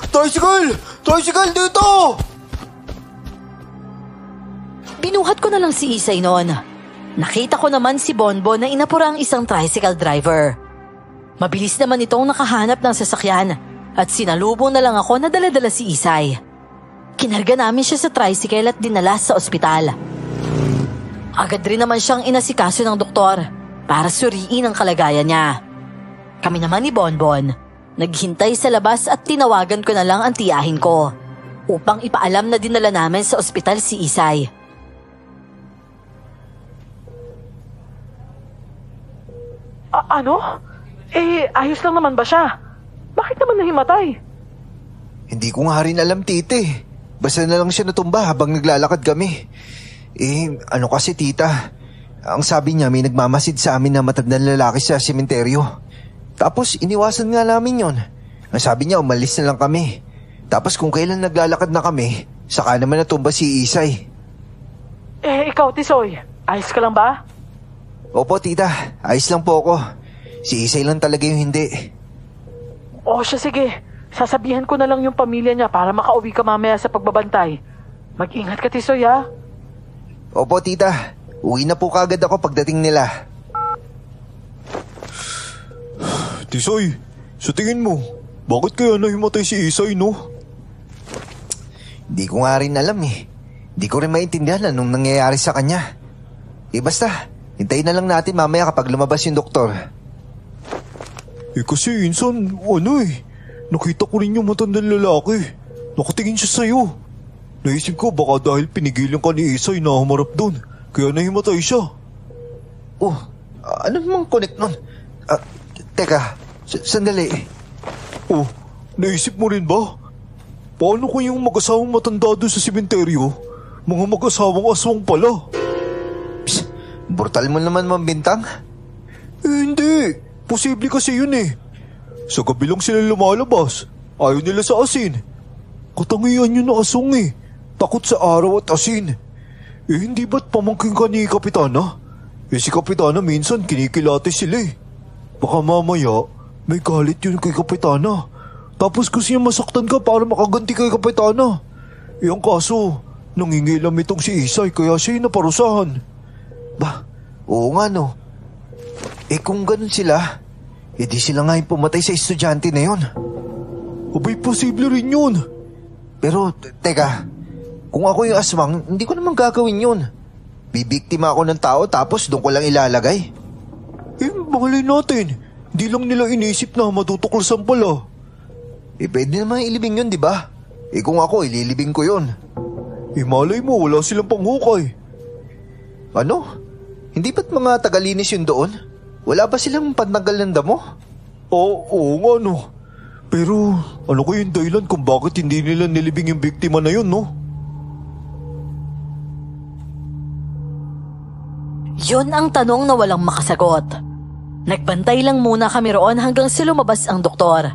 Speaker 5: Tricycle! Tricycle dito!
Speaker 4: Binuhat ko na lang si Isay noon. Nakita ko naman si Bonbon na inapura ang isang tricycle driver. Mabilis naman itong nakahanap ng sasakyan at sinalubong na lang ako na dala-dala si Isay. Kinarga namin siya sa tricycle at dinala sa ospital. Agad rin naman siyang inasikaso ng doktor para suriin ang kalagayan niya. Kami naman ni Bonbon, naghintay sa labas at tinawagan ko na lang ang tiyahin ko upang ipaalam na dinala namin sa ospital si Isay.
Speaker 1: Ano? Ayos lang naman ba siya? Bakit naman nahimatay?
Speaker 3: Hindi ko nga rin alam, tite. Basta na lang siya natumba habang naglalakad kami. Ano kasi, tita? Ang sabi niya, may nagmamasid sa amin na matandang lalaki sa sementeryo. Tapos, iniwasan nga namin yon. Ang sabi niya, umalis na lang kami. Tapos kung kailan naglalakad na kami, saka naman natumba si Isay.
Speaker 1: Ikaw, Tisoy. Ayos ka lang ba?
Speaker 3: Opo, tita. Ayos lang po ako. Si Isay lang talaga yung hindi.
Speaker 1: O siya, sige. Sasabihan ko na lang yung pamilya niya para makauwi ka mamaya sa pagbabantay. Mag-ingat ka, Tisoy, ha?
Speaker 3: Opo, tita. Uwi na po kagad ako pagdating nila.
Speaker 5: Tisoy, sa tingin mo, bakit kaya nahimatay si Isay, no?
Speaker 3: Di ko nga rin alam eh. Di ko rin maintindihan anong nangyayari sa kanya. Basta, hintayin na lang natin mamaya kapag lumabas yung doktor.
Speaker 5: Kasi insan, nakita ko rin yung matandang lalaki. Nakatingin siya sa'yo. Naisip ko baka dahil pinigilan ka ni Isay na humarap doon, kaya nahimatay siya.
Speaker 3: Ano namang connect nun? Teka, sandali.
Speaker 5: Naisip mo rin ba? Paano kung yung mag-asawang matanda doon sa simenteryo, mga mag-asawang aswang pala?
Speaker 3: Psst, brutal mo naman, Ma'am Bintang.
Speaker 5: Hindi. Posible kasi yun eh. Sa gabi lang sila lumalabas. Ayaw nila sa asin. Katangian yun na aswang eh. Takot sa araw at asin. Hindi ba't pamangkin ka ni Kapitana? Si Kapitana minsan kinikilate sila eh. Baka mamaya may galit yun kay Kapitana. Tapos gusto niya masaktan ka para makaganti kay Kapitana. Ang kaso, nangingilam itong si Isay kaya siya yung naparusahan.
Speaker 3: Oo nga no. Kung ganun sila, di sila nga yung pumatay sa estudyante na yun.
Speaker 5: Abay, posible rin yun.
Speaker 3: Pero, teka, kung ako yung aswang, hindi ko naman gagawin yun. Bibiktima ako ng tao tapos doon ko lang ilalagay.
Speaker 5: Malay natin. Di lang nila inisip na matutuklasan pala.
Speaker 3: Pwede naman ilibing yun, di ba? Kung ako, ililibing ko yun.
Speaker 5: Malay mo, wala silang panghukay.
Speaker 3: Ano? Hindi ba't mga tagalinis yun doon? Wala ba silang pantanggal ng damo?
Speaker 5: Oo nga no. Pero ano ko yung dahilan kung bakit hindi nila nilibing yung biktima na yun, no?
Speaker 4: Yun ang tanong na walang makasagot. Nagbantay lang muna kami roon hanggang sa lumabas ang doktor.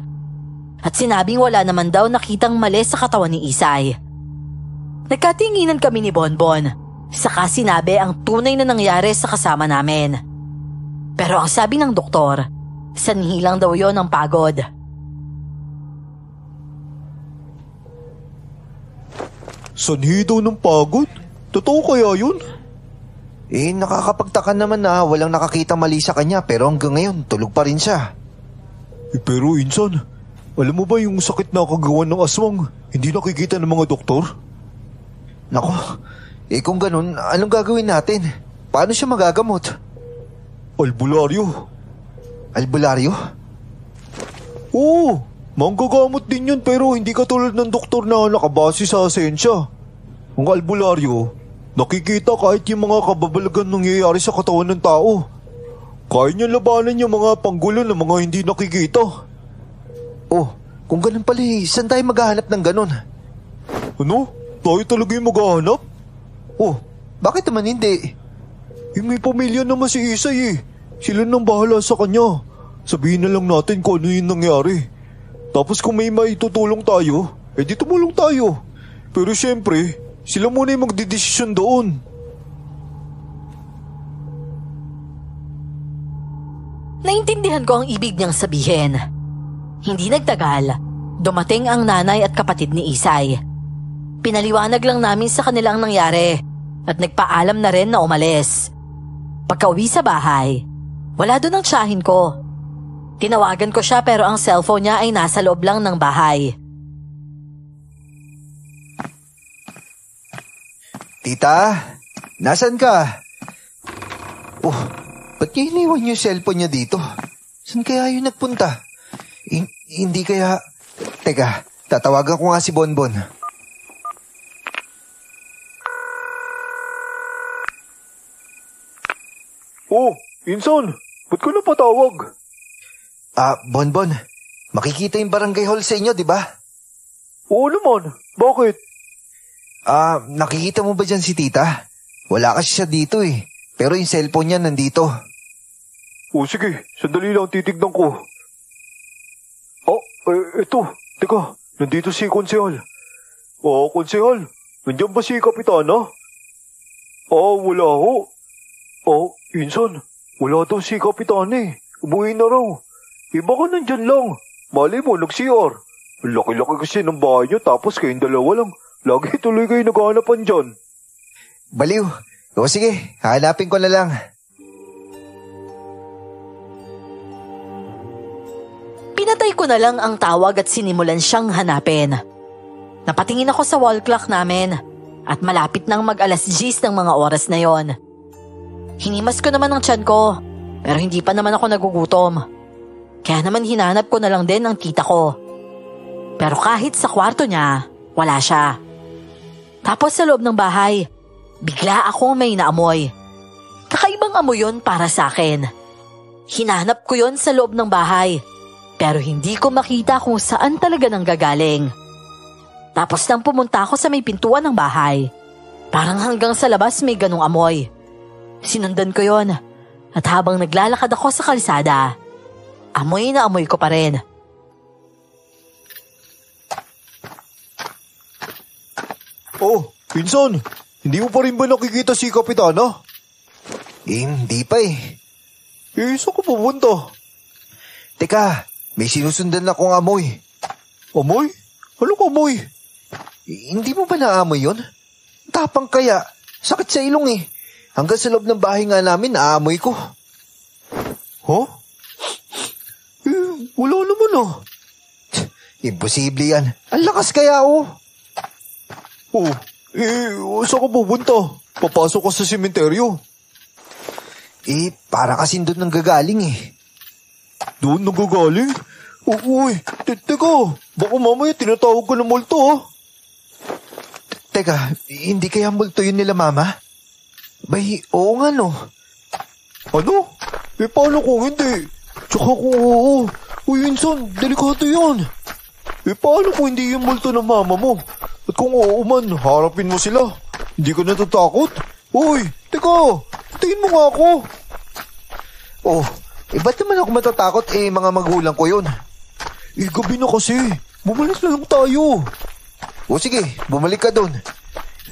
Speaker 4: At sinabing wala naman daw nakitang mali sa katawan ni Isay. Nagkatinginan kami ni Bonbon. Saka sinabi ang tunay na nangyari sa kasama namin. Pero ang sabi ng doktor, sanhi lang daw yon ng pagod.
Speaker 5: Sanhi daw ng pagod? Totoo kaya yun?
Speaker 3: Nakakapagtaka naman na walang nakakita mali sa kanya pero hanggang ngayon tulog pa rin siya.
Speaker 5: Pero insan, alam mo ba yung sakit na kagawan ng aswang hindi nakikita ng mga doktor?
Speaker 3: Nako, kung ganun, anong gagawin natin? Paano siya magagamot?
Speaker 5: Albularyo.
Speaker 3: Albularyo?
Speaker 5: Oo, manggagamot din yun pero hindi katulad ng doktor na nakabase sa asensya. Ang albularyo, nakikita kahit yung mga kababalagan nangyayari sa katawan ng tao. Kaya niya labanan yung mga panggulo ng mga hindi nakikita.
Speaker 3: Kung ganun pala saan tayo maghahanap ng ganun?
Speaker 5: Ano? Tayo talaga yung maghahanap?
Speaker 3: Bakit naman hindi?
Speaker 5: May pamilya naman si Isay eh. Sila nang bahala sa kanya. Sabihin na lang natin kung ano yung nangyari. Tapos kung may maitutulong tayo, di tumulong tayo. Pero syempre, sila muna yung magdidesisyon doon.
Speaker 4: Naintindihan ko ang ibig niyang sabihin. Hindi nagtagal, dumating ang nanay at kapatid ni Isay. Pinaliwanag lang namin sa kanila ang nangyari at nagpaalam na rin na umalis. Pagka-uwi sa bahay, wala doon ang tiyahin ko. Tinawagan ko siya pero ang cellphone niya ay nasa loob lang ng bahay.
Speaker 3: Tita, nasan ka? Ba't niya iniwan yung cellphone niya dito? Saan kaya yun nagpunta? Hindi kaya... Teka, tatawagan ko nga si Bonbon.
Speaker 5: Insan, ba't ka napatawag?
Speaker 3: Bonbon, makikita yung barangay hall sa inyo, di ba?
Speaker 5: Oo naman, bakit?
Speaker 3: Nakikita mo ba dyan si tita? Wala kasi siya dito eh. Pero yung cellphone niya nandito.
Speaker 5: Sige, sandali lang titignan ko. Eto, teka, nandito si Konsehal. Konsehal, nandiyan ba si Kapitana? Wala ho. Insan, wala daw si Kapitan eh. Umuwi na raw. Baka nandyan lang. Mali mo, nag-CR. Ang laki-laki kasi ng bahay niyo, tapos kayong dalawa lang. Lagi tuloy kayo naghahanapan dyan.
Speaker 3: Baliw. O sige, hanapin ko na lang.
Speaker 4: Pinatay ko na lang ang tawag at sinimulan siyang hanapin. Napatingin ako sa wall clock namin at malapit nang mag-alas 10 ng mga oras na yon. Hinimas ko naman ang tiyan ko pero hindi pa naman ako nagugutom. Kaya naman hinanap ko na lang din ang tita ko. Pero kahit sa kwarto niya, wala siya. Tapos sa loob ng bahay, bigla akong may naamoy. Kakaibang amoy yon para sa akin. Hinanap ko yon sa loob ng bahay pero hindi ko makita kung saan talaga nang gagaling. Tapos nang pumunta ako sa may pintuan ng bahay, parang hanggang sa labas may ganong amoy. Sinundan ko yon at habang naglalakad ako sa kalsada, amoy na amoy ko pa rin.
Speaker 5: Pinsan, hindi mo pa rin ba nakikita si Kapitana?
Speaker 3: Hindi pa eh.
Speaker 5: Saan ka pupunta?
Speaker 3: Teka, may sinusundan akong amoy.
Speaker 5: Amoy? Anong amoy?
Speaker 3: Hindi mo ba naamoy yun? Tapang kaya, sakit sa ilong eh. Hanggang sa loob ng bahay nga namin, naamoy ko.
Speaker 5: Wala naman
Speaker 3: Imposible yan. Ang lakas kaya
Speaker 5: saan ka pupunta? Papasok ka sa sementeryo.
Speaker 3: Para kasing doon nang gagaling eh.
Speaker 5: Doon nagagaling? Teka, baka mamaya tinatawag ko ng multo
Speaker 3: Teka, hindi kaya multo yun nila mama? Bay, oo nga no.
Speaker 5: Ano? Paano kung hindi? Tsaka kung oo. Insan, delikado yan. Paano kung hindi yung multo ng mama mo? At kung oo man, harapin mo sila. Hindi ka natatakot? Teka, tingin mo nga ako.
Speaker 3: Ba't naman ako matatakot mga magulang ko yun?
Speaker 5: Gabi na kasi. Bumalik na lang tayo.
Speaker 3: Sige, bumalik ka dun.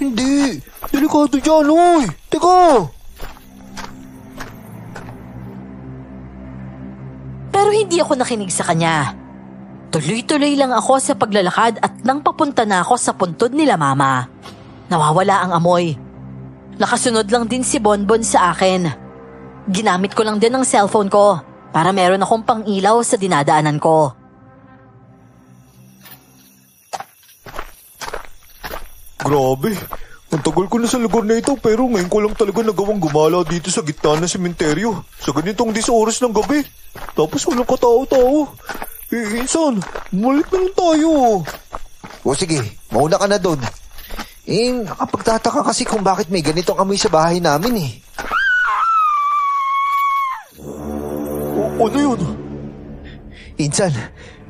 Speaker 5: Hindi, delikado dyan, Teka.
Speaker 4: Pero hindi ako nakinig sa kanya. Tuloy-tuloy lang ako sa paglalakad at nang papunta na ako sa puntod nila mama, nawawala ang amoy. Nakasunod lang din si Bonbon sa akin. Ginamit ko lang din ang cellphone ko para meron akong pang-ilaw sa dinadaanan ko.
Speaker 5: Grabe, ang tagal ko na sa lugar na ito pero ngayon ko lang talaga nagawang gumala dito sa gitna ng sementeryo sa ganitong oras ng gabi. Tapos walang katao-tao. Insan, bumalik na lang tayo.
Speaker 3: Sige, mauna ka na doon. Nakapagtataka kasi kung bakit may ganitong amoy sa bahay namin eh.
Speaker 5: Ano yun?
Speaker 3: Insan,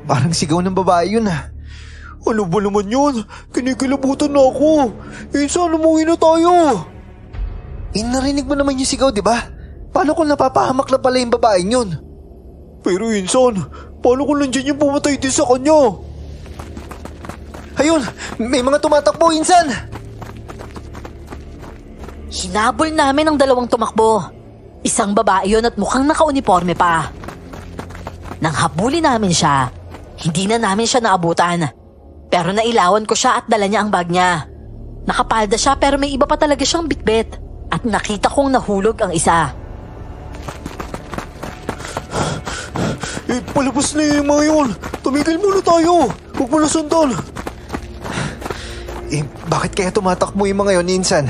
Speaker 3: parang sigaw ng babae yun
Speaker 5: Ano ba naman yun? Kinikilabutan na ako. Insan, umuwi na tayo.
Speaker 3: Narinig mo naman yung sigaw, di ba? Paano kung napapahamak na pala yung babaeng yun?
Speaker 5: Pero Insan, paano kung nandiyan yung pumatay din sa kanya?
Speaker 3: Ayun, may mga tumatakbo, Insan.
Speaker 4: Hinabol namin ang dalawang tumakbo. Isang babae yun at mukhang naka-uniforme pa. Nang habulin namin siya, hindi na namin siya naabutan. Pero nailawan ko siya at dala niya ang bag niya. Nakapalda siya pero may iba pa talaga siyang bitbit. At nakita kong nahulog ang isa.
Speaker 5: Palabas na yung mga yun. Tumigil muna tayo. Huwag mo na sundan.
Speaker 3: Bakit kaya tumatakbo yung mga yun, Insan?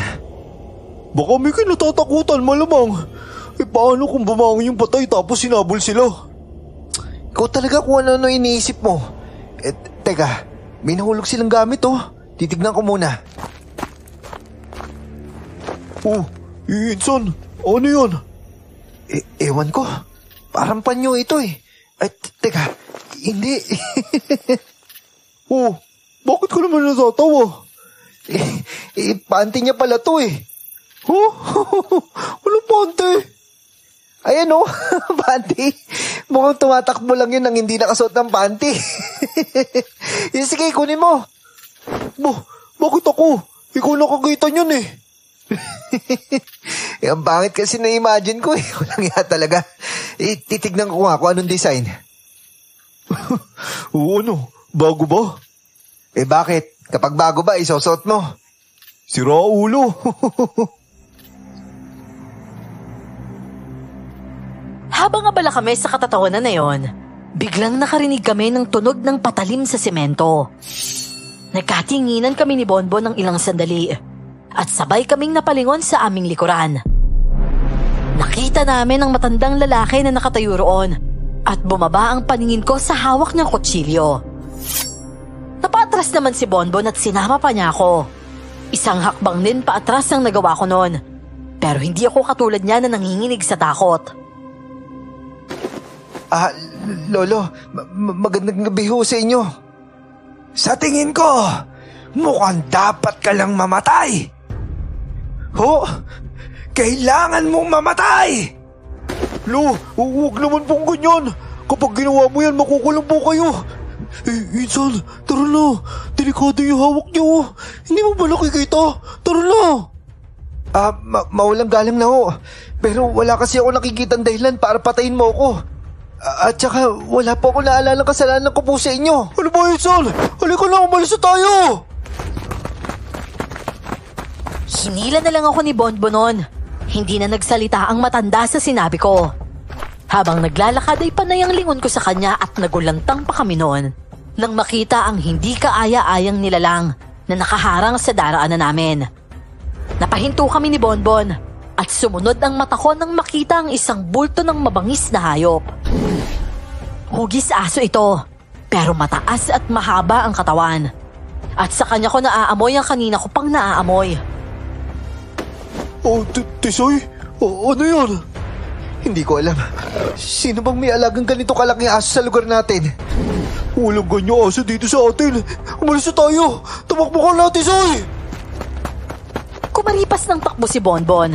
Speaker 5: Baka may kinatatakutan malamang. Paano kung bumangon yung patay tapos sinabol sila?
Speaker 3: Ikaw talaga kung ano iniisip mo. Teka, may nahulog silang gamit Titignan ko muna.
Speaker 5: Insan, ano yun?
Speaker 3: Ewan ko. Parang panyo ito teka, hindi.
Speaker 5: Bakit ka naman natatawa?
Speaker 3: Panty niya pala to
Speaker 5: Anong panty?
Speaker 3: Ayan panty. Mukhang tumatakbo lang yun nang hindi nakasuot ng panty. Sige, kunin mo.
Speaker 5: Bakit ako? Ikaw nakakita niyan
Speaker 3: Ang pangit kasi na-imagine ko eh. Walang iya talaga. Titignan ko nga kung anong design.
Speaker 5: Oo, ano? Bago ba?
Speaker 3: Bakit? Kapag bago ba, isusot mo?
Speaker 5: Sira ulo.
Speaker 4: Habang abala kami sa katatawanan na yon, biglang nakarinig kami ng tunog ng patalim sa semento. Nagkatinginan kami ni Bonbon ng ilang sandali at sabay kaming napalingon sa aming likuran. Nakita namin ang matandang lalaki na nakatayo roon at bumaba ang paningin ko sa hawak niyang kutsilyo. Napatras naman si Bonbon at sinama pa niya ako. Isang hakbang din paatras ang nagawa ko noon, pero hindi ako katulad niya na nanginginig sa takot.
Speaker 3: Lolo, magandang gabi ho sa inyo. Sa tingin ko, mukhang dapat ka lang mamatay. Ho? Kailangan mong mamatay!
Speaker 5: Lo, huwag naman pong ganyan. Kapag ginawa mo yan, makukulong po kayo. Insan, tara na. Delikado yung hawak niyo. Hindi mo ba nakikita? Tara na.
Speaker 3: Maulang galang na ho. Pero wala kasi ako nakikitang dahilan para patayin mo ako. At saka wala po ako naalala kasalanan ko po sa inyo.
Speaker 5: Ano ba, Insan? Halika na, umalis na tayo.
Speaker 4: Hinila na lang ako ni Bonbon noon. Hindi na nagsalita ang matanda sa sinabi ko. Habang naglalakad ay panay ang lingon ko sa kanya at nagulantang pa kami noon nang makita ang hindi kaaya-ayang nilalang na nakaharang sa daraanan namin. Napahinto kami ni Bonbon at sumunod ang mata ko nang makita ang isang bulto ng mabangis na hayop. Hugis aso ito, pero mataas at mahaba ang katawan. At sa kanya ko naaamoy ang kanina ko pang naaamoy.
Speaker 5: Tisoy? Ano yun?
Speaker 3: Hindi ko alam. Sino bang may alagang ganito kalaking aso sa lugar natin?
Speaker 5: Walang ganyan aso dito sa atin. Umalis na tayo. Tumakbo ka na, Tisoy!
Speaker 4: Kumalipas ng takbo si Bonbon.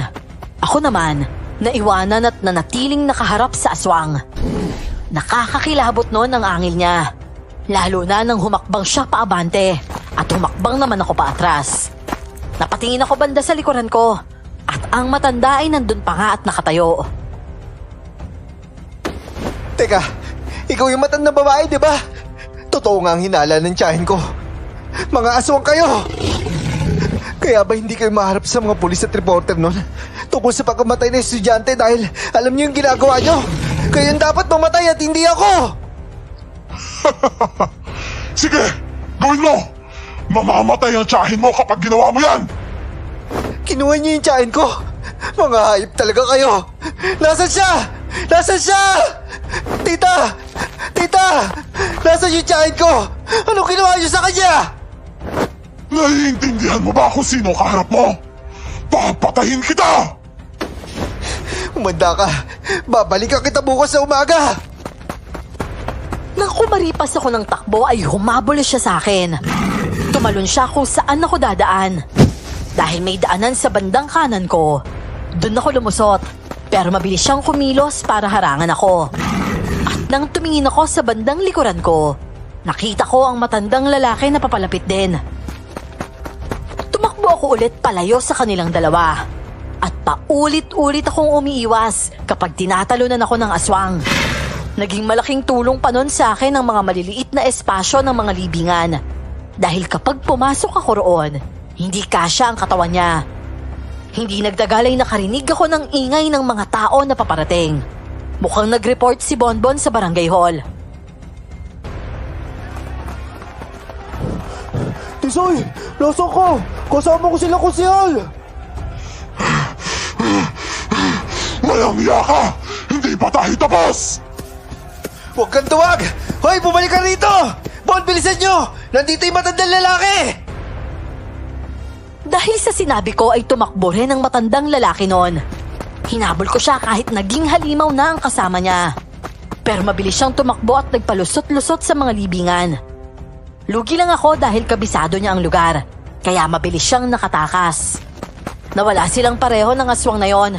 Speaker 4: Ako naman, naiwanan at nanatiling nakaharap sa aswang. Nakakakilabot noon ang angil niya. Lalo na nang humakbang siya paabante at humakbang naman ako paatras. Napatingin ako banda sa likuran ko at ang matanda ay nandun pa nga at nakatayo.
Speaker 3: Teka, ikaw yung matandang babae, di ba? Totoo nga ang hinala ng tiyahin ko. Mga aswang kayo! Kaya ba hindi kayo maharap sa mga pulis at reporter nun? Tungkol sa pagkamatay ng estudyante dahil alam niyo yung ginagawa niyo? Kayo yung dapat mamatay at hindi ako!
Speaker 2: Sige, gawin mo! Mamamatay ang tiyahin mo kapag ginawa mo yan!
Speaker 3: Kinuha niyo yung tiyahin ko! Mga hayop talaga kayo! Nasaan siya? Nasaan siya? Tita! Tita! Nasaan yung tiyahin ko? Anong ginawa niyo sa kanya?
Speaker 2: Naiintindihan mo ba kung sino kaharap mo? Papatayin kita!
Speaker 3: Umanda ka! Babalikan kita bukas sa umaga!
Speaker 4: Nang kumaripas ako ng takbo ay humabol siya sa akin. Tumalon siya kung saan ako dadaan. Dahil may daanan sa bandang kanan ko, doon ako lumusot. Pero mabilis siyang kumilos para harangan ako. At nang tumingin ako sa bandang likuran ko, nakita ko ang matandang lalaki na papalapit din. Tumakbo ako ulit palayo sa kanilang dalawa. At paulit-ulit akong umiiwas kapag tinatalunan ako ng aswang. Naging malaking tulong pa nun sa akin ang mga maliliit na espasyo ng mga libingan. Dahil kapag pumasok ako roon, hindi kasya ang katawan niya. Hindi nagtagal ay nakarinig ako ng ingay ng mga tao na paparating. Mukhang nag-report si Bonbon sa barangay hall.
Speaker 5: Tisoy! Nasaan ka? Kasama ko sila konsyal!
Speaker 2: Walang iya ka! Hindi pa tayo tapos!
Speaker 3: Huwag kang tuwag! Hoy, bumalik ka rito! Bon, bilisan nyo! Nandito yung matandang lalaki!
Speaker 4: Dahil sa sinabi ko ay tumakbo rin ang matandang lalaki noon. Hinabol ko siya kahit naging halimaw na ang kasama niya. Pero mabilis siyang tumakbo at nagpalusot-lusot sa mga libingan. Lugi lang ako dahil kabisado niya ang lugar, kaya mabilis siyang nakatakas. Nawala silang pareho ng aswang na yon.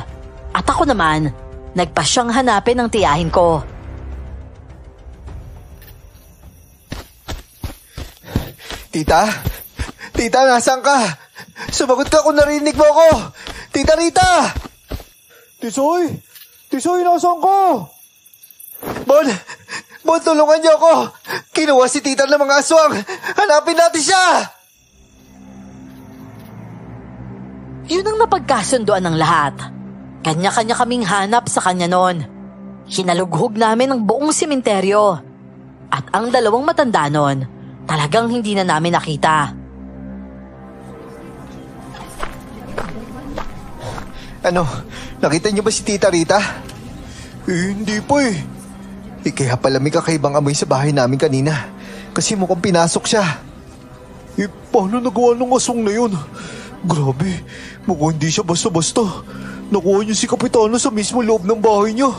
Speaker 4: At ako naman, nagpa siyang hanapin ang tiyahin ko.
Speaker 3: Tita? Tita, nasaan ka? Sumagot ka kung narinig mo ako! Tita Rita!
Speaker 5: Tisoy! Tisoy, nasaan ka?
Speaker 3: Bon, tulungan niyo ako! Kinuha si tita ng mga aswang! Hanapin natin siya!
Speaker 4: Yun ang napagkasunduan ng lahat. Kanya-kanya kaming hanap sa kanya noon. Hinalughog namin ang buong sementeryo. At ang dalawang matanda noon, talagang hindi na namin nakita.
Speaker 3: Ano, nakita niyo ba si Tita Rita?
Speaker 5: Hindi pa eh.
Speaker 3: Kaya pala may kakaibang amoy sa bahay namin kanina. Kasi mukhang pinasok siya.
Speaker 5: Paano nagawa ng aswang na yun? Grabe, mukhang hindi siya basta-basta. Nakuha niyo si Kapitano sa mismo loob ng bahay niya.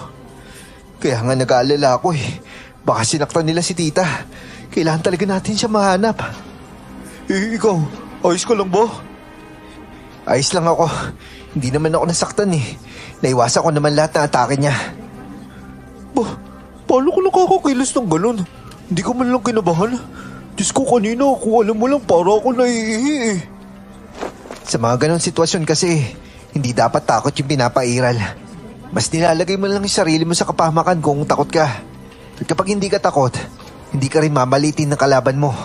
Speaker 3: Kaya nga nag-aalala ako eh. Baka sinaktan nila si tita. Kailangan talaga natin siya mahanap.
Speaker 5: Ikaw, ayos ka lang ba?
Speaker 3: Ayos lang ako. Hindi naman ako nasaktan eh. Naiwasan ko naman lahat ng atake niya.
Speaker 5: Paano ko nakakakilos ng ganun? Hindi ka man lang kinabahan. Diyos ko, kanina kung alam mo lang para ako naiihi eh.
Speaker 3: Sa mga ganun sitwasyon kasi, hindi dapat takot yung pinapairal. Mas nilalagay mo lang yung sarili mo sa kapahamakan kung takot ka. At kapag hindi ka takot, hindi ka rin mamalitin ng kalaban mo.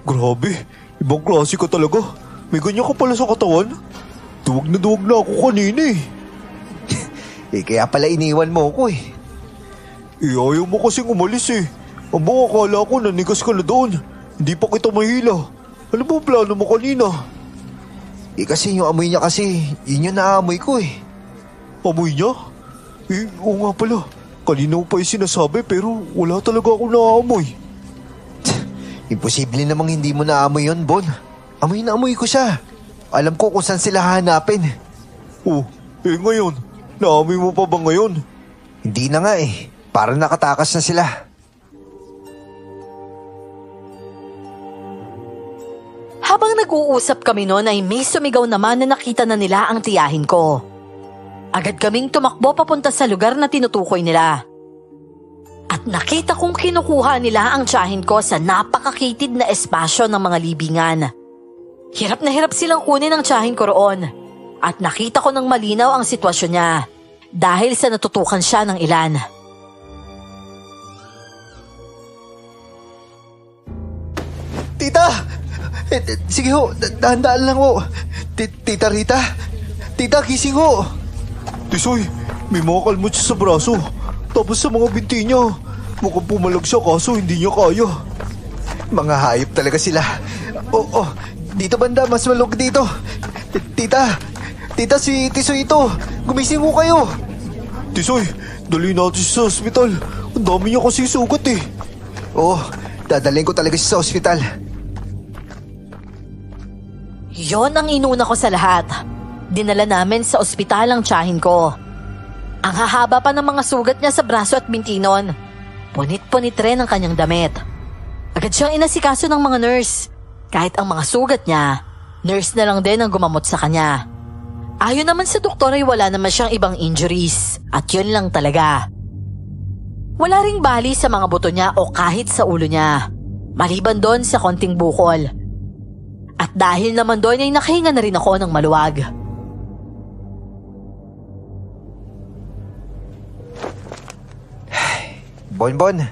Speaker 5: Grabe, ibang klase ka talaga. May ganyan ka pala sa katawan. Duwag na ako kanina eh.
Speaker 3: Kaya pala iniwan mo ako eh.
Speaker 5: Ayaw mo kasing umalis eh. Ang mga akala ko nanigas ka na doon. Hindi pa kita mahila. Ano ba ang plano mo kanina?
Speaker 3: Kasi yung amoy niya kasi, yun yung naamoy ko eh.
Speaker 5: Amoy niya? Oo nga pala. Kanina pa yung sinasabi pero wala talaga ako naamoy.
Speaker 3: Imposible namang hindi mo naamoy yun, Bon. Amoy na amoy ko siya. Alam ko kung saan sila hanapin.
Speaker 5: Ngayon, naamoy mo pa ba ngayon?
Speaker 3: Hindi na nga eh. Parang nakatakas na sila.
Speaker 4: Habang nag-uusap kami noon ay may sumigaw naman na nakita na nila ang tiyahin ko. Agad kaming tumakbo papunta sa lugar na tinutukoy nila. At nakita kong kinukuha nila ang tiyahin ko sa napakakitid na espasyo ng mga libingan. Hirap na hirap silang kunin ang tiyahin ko roon. At nakita ko ng malinaw ang sitwasyon niya dahil sa natutukan siya ng ilan.
Speaker 3: Tita! Sige ho, dahan-daan lang ho. Tita Rita? Tita, gising ho!
Speaker 5: Tisoy, may mga kalmot siya sa braso. Tapos sa mga binti niya, mukhang pumalag siya kaso hindi niya kaya.
Speaker 3: Mga hayop talaga sila. Dito banda, mas malog dito. Tita, si Tisoy ito. Gumising ho kayo.
Speaker 5: Tisoy, dali natin siya sa ospital. Ang dami niya kasi sugat eh.
Speaker 3: Dadalhin ko talaga siya sa ospital.
Speaker 4: Yon ang inuna ko sa lahat. Dinala namin sa ospital ang tiyahin ko. Ang hahaba pa ng mga sugat niya sa braso at binti nun. Punit-punit rin ang kanyang damit. Agad siyang inasikaso ng mga nurse. Kahit ang mga sugat niya, nurse na lang din ang gumamot sa kanya. Ayon naman sa doktor ay wala naman siyang ibang injuries. At yun lang talaga. Wala ring bali sa mga buto niya o kahit sa ulo niya. Maliban doon sa konting bukol. At dahil naman doon ay nakahinga na rin ako ng maluwag.
Speaker 3: Bonbon,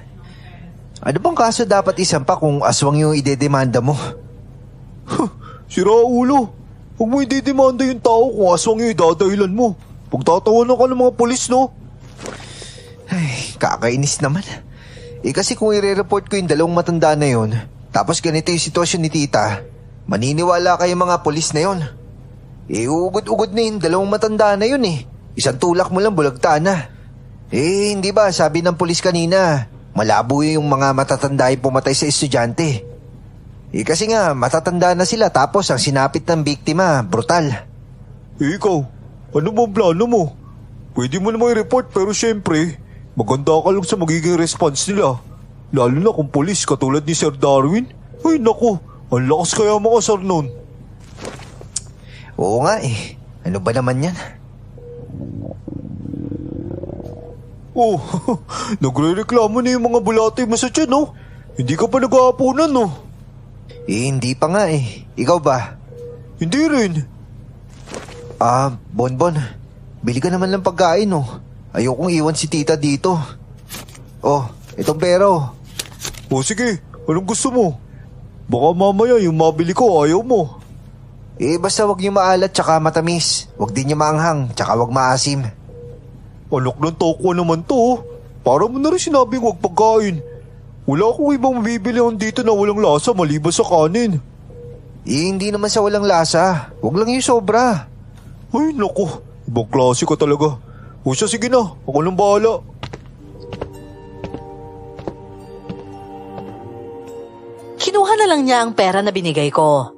Speaker 3: ano bang kaso dapat isampa kung aswang yung idedemanda mo?
Speaker 5: Sira ulo. Huwag mo idedemanda yung tao kung aswang yung idadahilan mo. Pagtatawanan ka ng mga polis, no?
Speaker 3: Kakainis naman. Kasi kung i-report ko yung dalawang matanda na yun, tapos ganito yung sitwasyon ni tita, maniniwala kayo mga polis na yun. Ugod-ugod na yung dalawang matanda na yun eh. Isang tulak mo lang bulagta na. Hindi ba sabi ng polis kanina, malabo yung mga matatanda yung pumatay sa estudyante. Kasi nga matatanda na sila tapos ang sinapit ng biktima, brutal.
Speaker 5: Ikaw, ano bang plano mo? Pwede mo naman i-report pero syempre, maganda ka lang sa magiging response nila. Lalo na kung polis katulad ni Sir Darwin. Ay naku, ang lakas kaya mga sir nun.
Speaker 3: Oo nga eh. Ano ba naman yan?
Speaker 5: Nagre-reklamo na yung mga bulate mo sa tiyan, no? Hindi ka pa nag-aapunan, no?
Speaker 3: Hindi pa nga eh. Ikaw ba?
Speaker 5: Hindi rin.
Speaker 3: Bonbon, bili ka naman ng pagkain oh. Ayokong iwan si tita dito. Oh, itong pero.
Speaker 5: O sige, anong gusto mo? Baka mamaya yung mabili ko ayaw mo.
Speaker 3: Basta wag niyo maalat tsaka matamis. Wag din niyo maanghang tsaka wag maasim.
Speaker 5: Anak ng tokwa naman to oh. Para mo na rin sinabing wag pagkain. Wala akong ibang mabibilihan dito na walang lasa maliban sa kanin.
Speaker 3: Hindi naman sa walang lasa. Wag lang yung sobra.
Speaker 5: Ay naku, ibang klase ka talaga. O siya, sige na, ako nang bahala.
Speaker 4: Kinuha na lang niya ang pera na binigay ko.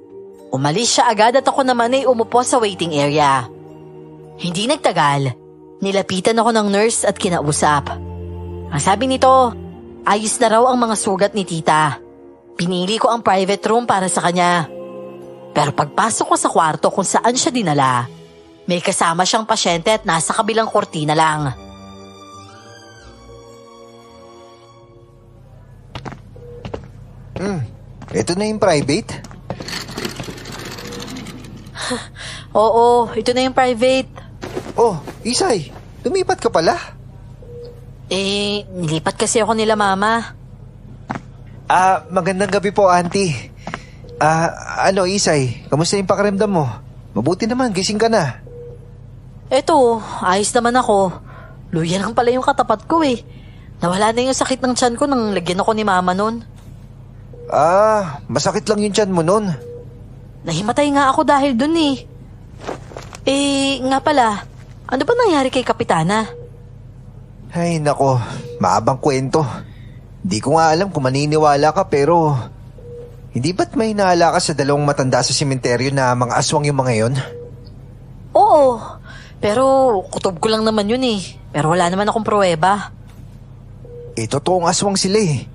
Speaker 4: Umalis siya agad at ako naman ay umupo sa waiting area. Hindi nagtagal, nilapitan ako ng nurse at kinausap. Ang sabi nito, ayos na raw ang mga sugat ni tita. Pinili ko ang private room para sa kanya. Pero pagpasok ko sa kwarto kung saan siya dinala, may kasama siyang pasyente at nasa kabilang kortina lang.
Speaker 3: Ito na yung private?
Speaker 4: Oo, ito na yung private.
Speaker 3: Oh, Isay, lumipat ka pala?
Speaker 4: Nilipat kasi ako nila mama.
Speaker 3: Magandang gabi po, auntie. Isay, kamusta yung pakiramdam mo? Mabuti naman, gising ka na.
Speaker 4: Eto, ayos naman ako. Luya lang pala yung katapat ko eh. Nawala na yung sakit ng tiyan ko nang lagyan ako ni mama nun.
Speaker 3: Masakit lang yung tiyan mo nun.
Speaker 4: Nahimatay nga ako dahil dun eh. Nga pala, ano ba nangyari kay Kapitana?
Speaker 3: Ay nako, maabang kwento. Di ko nga alam kung maniniwala ka pero... Hindi ba't may naala ka sa dalawang matanda sa sementeryo na mga aswang yung mga yon?
Speaker 4: Oo, pero kutob ko lang naman yun eh. Pero wala naman akong pruweba.
Speaker 3: Totoong aswang sila eh.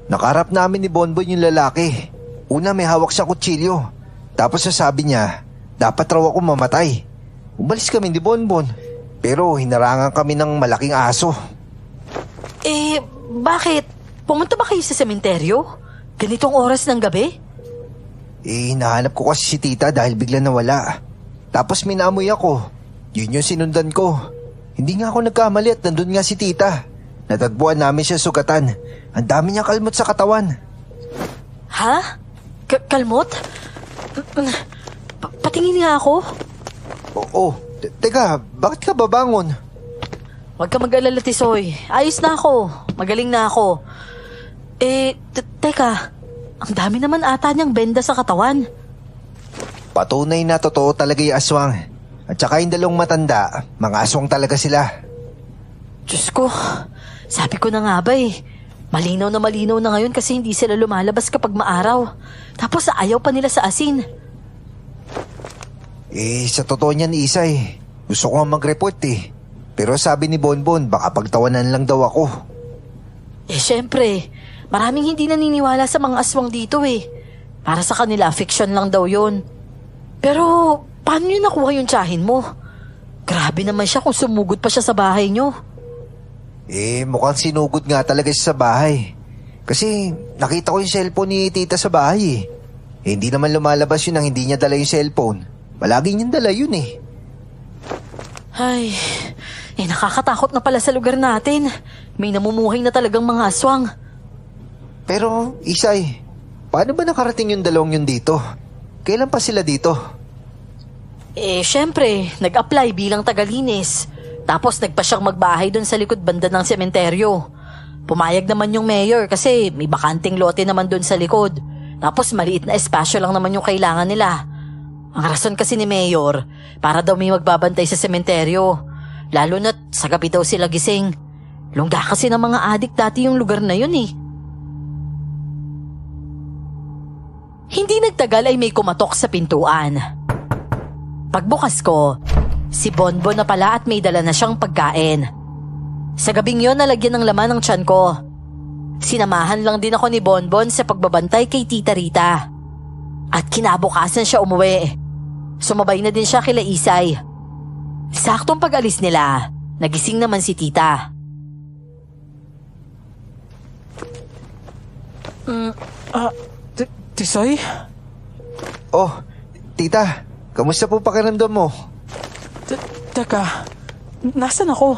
Speaker 3: Nakaharap namin ni Bonbon yung lalaki. Una may hawak siyang kutsilyo. Tapos sasabi niya, dapat raw ako mamatay. Umalis kami ni Bonbon. Pero hinarangan kami ng malaking aso.
Speaker 4: Bakit? Pumunta ba kayo sa sementeryo? Ganitong oras ng gabi?
Speaker 3: Hinahanap ko kasi si tita dahil bigla nawala. Tapos minamoy ako. Yun yung sinundan ko. Hindi nga ako nagkamali at nandun nga si tita. Natagpuan namin siya sugatan. Ang dami niyang kalmot sa katawan.
Speaker 4: Ha? Kalmot? Patingin nga ako.
Speaker 3: Oo. Teka, bakit ka babangon?
Speaker 4: Huwag ka mag-alala, Tisoy. Ayos na ako. Magaling na ako. Teka. Ang dami naman ata niyang benda sa katawan.
Speaker 3: Patunay na totoo talaga yung aswang. At saka yung dalawang matanda, mga aswang talaga sila.
Speaker 4: Diyos ko, sabi ko na nga ba eh. Malinaw na ngayon kasi hindi sila lumalabas kapag maaraw. Tapos ayaw pa nila sa asin.
Speaker 3: Sa totoo niyan, Isay, gusto ko nga mag-report eh. Pero sabi ni Bonbon, baka pagtawanan lang daw ako.
Speaker 4: Syempre, maraming hindi naniniwala sa mga aswang dito eh. Para sa kanila, fiction lang daw yun. Pero, paano nyo nakuha yung tiyahin mo? Grabe naman siya kung sumugod pa siya sa bahay nyo.
Speaker 3: Mukhang sinugod nga talaga siya sa bahay. Kasi nakita ko yung cellphone ni tita sa bahay eh. Hindi naman lumalabas yun nang hindi niya dala yung cellphone. Palagi niyang dala yun eh.
Speaker 4: Ay, nakakatakot na pala sa lugar natin. May namumuhay na talagang mga aswang.
Speaker 3: Pero, Isay, paano ba nakarating yung dalawang yun dito? Kailan pa sila dito?
Speaker 4: Syempre, nag-apply bilang tagalinis. Tapos nagpa siyang magbahay doon sa likod banda ng sementeryo. Pumayag naman yung mayor kasi may bakanting lote naman doon sa likod. Tapos maliit na espasyo lang naman yung kailangan nila. Ang rason kasi ni mayor, para daw may magbabantay sa sementeryo. Lalo na't sa gabi daw sila gising. Lungga kasi ng mga adik dati yung lugar na yun eh. Hindi nagtagal ay may kumatok sa pintuan. Pagbukas ko, si Bonbon na pala at may dala na siyang pagkain. Sa gabing yon nalagyan ng laman ng tiyan ko. Sinamahan lang din ako ni Bonbon sa pagbabantay kay Tita Rita. At kinabukasan siya umuwi. Sumabay na din siya kila Isay. Saktong pag-alis nila, nagising naman si Tita.
Speaker 1: Tisoy?
Speaker 3: Oh, tita, kamusta po pakiramdam mo?
Speaker 1: Teka, nasan ako?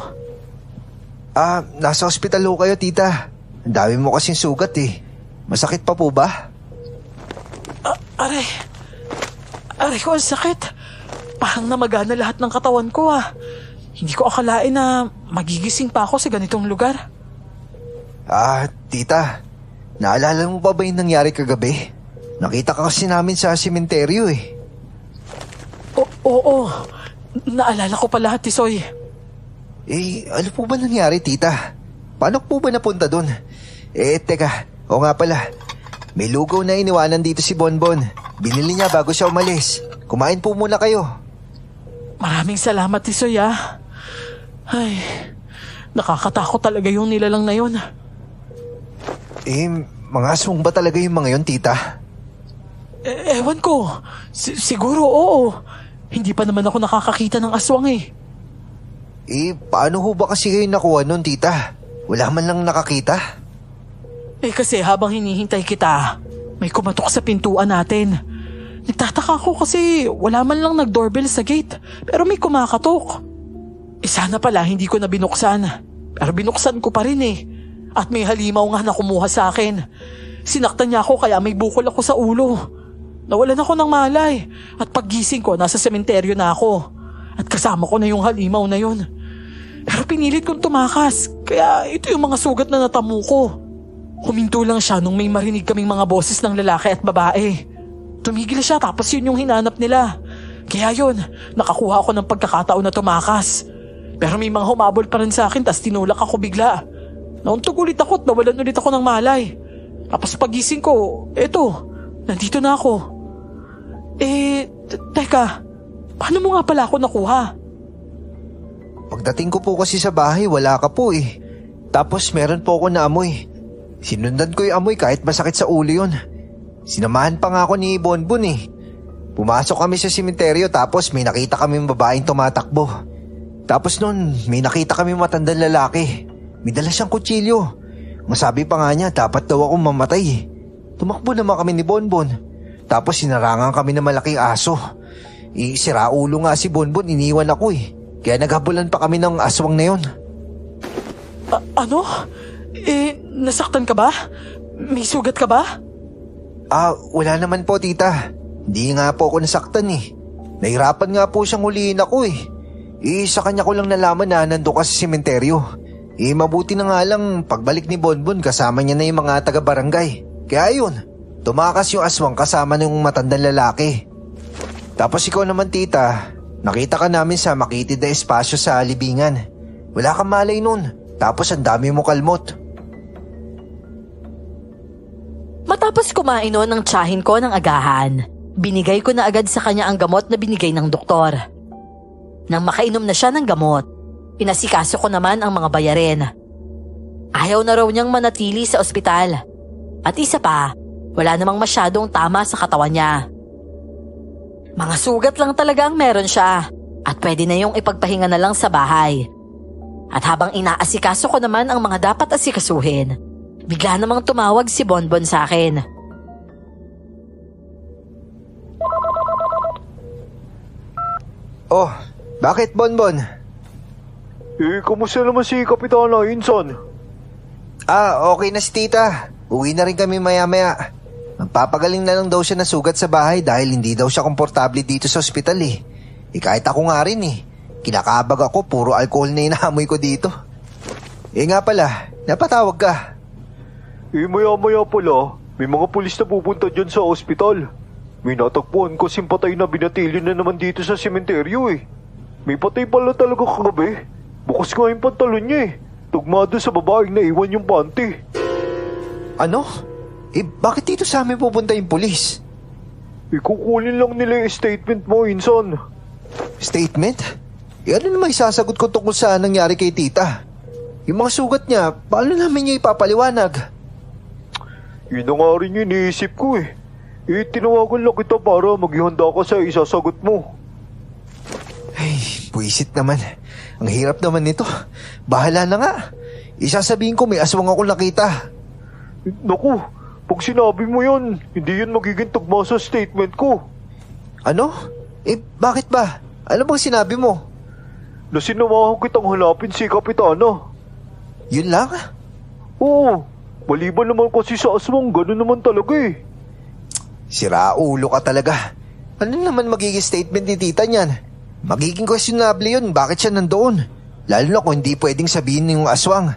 Speaker 3: Nasa ospital ho kayo, tita. Ang dami mo kasing sugat eh. Masakit pa po ba?
Speaker 1: Aray ko, ang sakit. Parang namagana lahat ng katawan ko Hindi ko akalain na magigising pa ako sa ganitong lugar.
Speaker 3: Tita, naalala mo pa ba yung nangyari kagabi? Nakita ka kasi namin sa sementeryo eh.
Speaker 1: Oo, naalala ko pa lahat, Tisoy.
Speaker 3: Ano po ba nangyari, tita? Paano po ba napunta doon? Teka, o nga pala. May lugaw na iniwanan dito si Bonbon. Binili niya bago siya umalis. Kumain po muna kayo.
Speaker 1: Maraming salamat, Tisoy Ay, nakakatakot talaga yung nilalang na yun.
Speaker 3: Mga aswang ba talaga yung mga yun, tita?
Speaker 1: Ewan ko. Siguro oo. Hindi pa naman ako nakakakita ng aswang eh.
Speaker 3: Paano ho ba kasi kayo nakuha nun, tita? Wala man lang nakakita?
Speaker 1: Kasi habang hinihintay kita, may kumatok sa pintuan natin. Nagtataka ako kasi wala man lang nag-doorbell sa gate, pero may kumakatok. Sana pala hindi ko na binuksan, pero binuksan ko pa rin eh. At may halimaw nga na kumuha sa akin. Sinaktan niya ako kaya may bukol ako sa ulo. Nawalan ako ng malay at paggising ko nasa sementeryo na ako. At kasama ko na yung halimaw na yun. Pero pinilit kong tumakas, kaya ito yung mga sugat na natamo ko. Huminto lang siya nung may marinig kaming mga boses ng lalaki at babae. Tumigil siya tapos yun yung hinanap nila. Kaya yun, nakakuha ako ng pagkakataon na tumakas. Pero may mga humabol pa rin sa akin tas tinulak ako bigla. Nauntog ulit ako at nawalan ulit ako ng malay. Tapos pagising ko, eto, nandito na ako. Teka, paano mo nga pala ako nakuha?
Speaker 3: Pagdating ko po kasi sa bahay, wala ka po eh. Tapos meron po ako na amoy. Sinundan ko yung amoy kahit masakit sa ulo yun. Sinamahan pa nga ako ni Bonbon eh. Pumasok kami sa sementeryo tapos may nakita kaming babaeng tumatakbo. Tapos nun, may nakita kaming matandang lalaki. May dala siyang kutsilyo. Masabi pa nga niya, dapat daw akong mamatay eh. Tumakbo naman kami ni Bonbon. Tapos sinarangan kami ng malaking aso. Sira ulo nga si Bonbon, iniwan ako eh. Kaya naghabulan pa kami ng aswang na yun.
Speaker 1: Ano? Nasaktan ka ba? May sugat ka ba?
Speaker 3: Wala naman po, tita. Hindi nga po ako nasaktan eh. Nahirapan nga po siyang huliin ako eh. Sa kanya ko lang nalaman na nandun ka sa sementeryo. Mabuti na nga lang pagbalik ni Bonbon kasama niya na yung mga taga-barangay. Kaya yun, tumakas yung aswang kasama ng matandang lalaki. Tapos ikaw naman, tita, nakita ka namin sa makitid na espasyo sa libingan. Wala kang malay nun. Tapos ang dami mo kalmot.
Speaker 4: Matapos kumain noon ng tiyahin ko ng agahan, binigay ko na agad sa kanya ang gamot na binigay ng doktor. Nang makainom na siya ng gamot, inasikaso ko naman ang mga bayarin. Ayaw na raw niyang manatili sa ospital. At isa pa, wala namang masyadong tama sa katawan niya. Mga sugat lang talaga ang meron siya at pwede na yung ipagpahinga na lang sa bahay. At habang inaasikaso ko naman ang mga dapat asikasuhin, bigla namang tumawag si Bonbon sa akin.
Speaker 3: Oh, bakit Bonbon?
Speaker 5: Kamusta naman si Kapitana Insan?
Speaker 3: Okay na si tita. Uwi na rin kami maya-maya. Magpapagaling na lang daw siya na sugat sa bahay dahil hindi daw siya komportable dito sa ospital eh. Kahit ako nga rin eh. Kinakabag ako, puro alcohol na inaamoy ko dito. Nga pala, napatawag ka.
Speaker 5: Maya-maya pala, may mga pulis na pupunta dyan sa ospital. May natagpuan kasing patay na binatilyo na naman dito sa sementeryo eh. May patay pala talaga kagabi. Bukas nga yung pantalon niya eh. Tugmado sa babaeng naiwan yung panty.
Speaker 3: Ano? Bakit dito sa amin pupunta yung pulis?
Speaker 5: Kukunin lang nila yung statement mo, Insan.
Speaker 3: Statement? Ano naman isasagot ko tungkol sa nangyari kay tita? Yung mga sugat niya, paano namin niya ipapaliwanag?
Speaker 5: Yun na nga rin yung iniisip ko eh. Tinawagan lang kita para maghihanda ka sa isasagot mo.
Speaker 3: Ay, buwisit naman. Ang hirap naman nito. Bahala na nga. Isasabihin ko may aswang ako nakita.
Speaker 5: Naku, pag sinabi mo yun, hindi yun magiging tugma sa statement ko.
Speaker 3: Ano? Bakit ba? Ano bang sinabi mo?
Speaker 5: na sinamahan kitang hanapin si Kapitana.
Speaker 3: Yun lang?
Speaker 5: Oo, maliban naman kasi sa aswang, gano'n naman talaga eh.
Speaker 3: Sira ulo ka talaga. Ano naman magiging statement ni tita niyan? Magiging questionable yun, bakit siya nandoon? Lalo na kung hindi pwedeng sabihin yung aswang.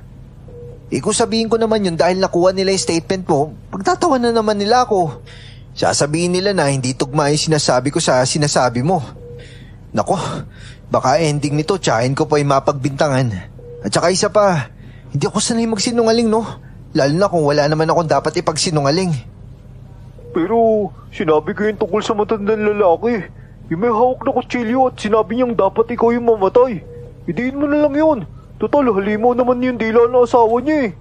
Speaker 3: Kung sabihin ko naman yun dahil nakuha nila yung statement mo, pagtatawa na naman nila ako. Sasabihin nila na hindi tugma yung sinasabi ko sa sinasabi mo. Nako, baka ending nito tsahin ko pa yung mapagbintangan. At saka isa pa, hindi ako sanay magsinungaling, no? Lalo na kung wala naman akong dapat ipagsinungaling.
Speaker 5: Pero sinabi ko yung tungkol sa matandang lalaki. Yung may hawak na kutsilyo at sinabi niyang dapat ikaw yung mamatay. Idiin mo na lang yun. Total, halimaw naman yung dila na asawa niya eh.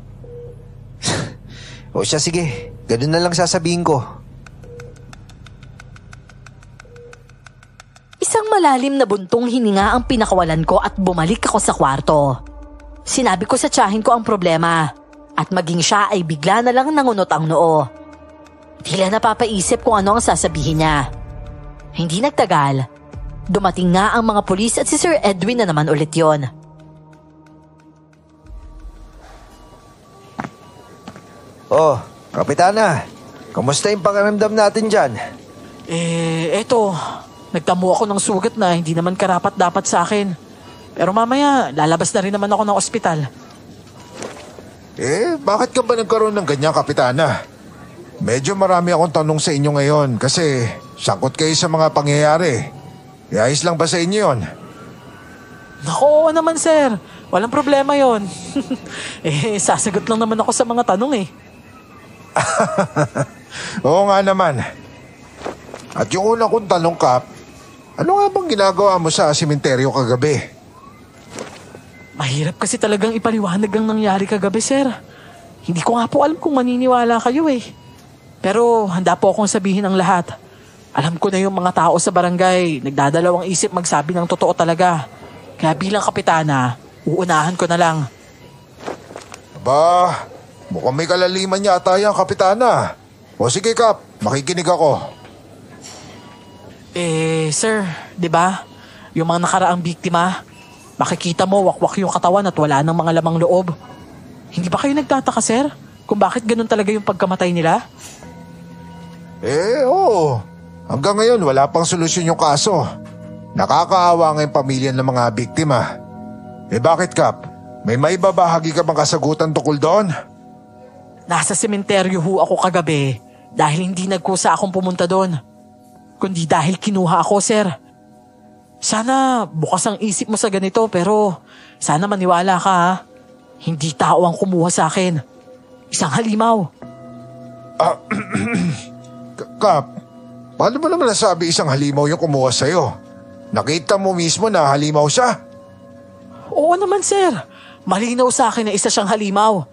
Speaker 3: O siya, sige. Ganun na lang sasabihin ko.
Speaker 4: Isang malalim na buntong hininga ang pinakawalan ko at bumalik ako sa kwarto. Sinabi ko sa tiyahin ko ang problema at maging siya ay bigla na lang nangunot ang noo. Tila napapaisip kung ano ang sasabihin niya. Hindi nagtagal. Dumating nga ang mga pulis at si Sir Edwin na naman ulit yon.
Speaker 3: Oh, Kapitana, kamusta yung pakiramdam natin dyan?
Speaker 1: Eto, nagtamo ako ng sugat na hindi naman karapat-dapat sa akin. Pero mamaya, lalabas na rin naman ako ng ospital.
Speaker 2: Bakit ka ba nagkaroon ng ganyan, Kapitana? Medyo marami akong tanong sa inyo ngayon kasi sangkot kayo sa mga pangyayari. Ayos lang ba sa inyo yun?
Speaker 1: Naku, oo naman sir. Walang problema yon. Sasagot lang naman ako sa mga tanong eh.
Speaker 2: Oo nga naman. At yung una kong tanong, Kap, ano nga bang ginagawa mo sa sementeryo kagabi?
Speaker 1: Mahirap kasi talagang ipaliwanag ang nangyari kagabi, sir. Hindi ko nga po alam kung maniniwala kayo eh. Pero handa po akong sabihin ang lahat. Alam ko na yung mga tao sa barangay, nagdadalawang isip magsabi ng totoo talaga. Kaya bilang kapitana, uunahan ko na lang.
Speaker 2: Aba, mukhang may kalaliman yata yan, Kapitana. O sige, Kap, makikinig ako.
Speaker 1: Sir, di ba? Yung mga nakaraang biktima, makikita mo wakwak yung katawan at wala nang mga lamang loob. Hindi ba kayo nagtataka, sir? Kung bakit ganun talaga yung pagkamatay nila?
Speaker 2: Oo. Hanggang ngayon, wala pang solusyon yung kaso. Nakakaawa nga yung pamilya ng mga biktima. Bakit, Kap? May maibabahagi ka bang kasagutan tungkol doon?
Speaker 1: Nasa sementeryo ho ako kagabi dahil hindi nagkusa akong pumunta doon. Kundi dahil kinuha ako, sir. Sana bukas ang isip mo sa ganito pero sana maniwala ka ha. Hindi tao ang kumuha sa akin. Isang halimaw.
Speaker 2: Kap, paano mo naman nasabi isang halimaw yung kumuha sa'yo? Nakita mo mismo na halimaw siya?
Speaker 1: Oo naman, sir. Malinaw sa akin na isa siyang halimaw.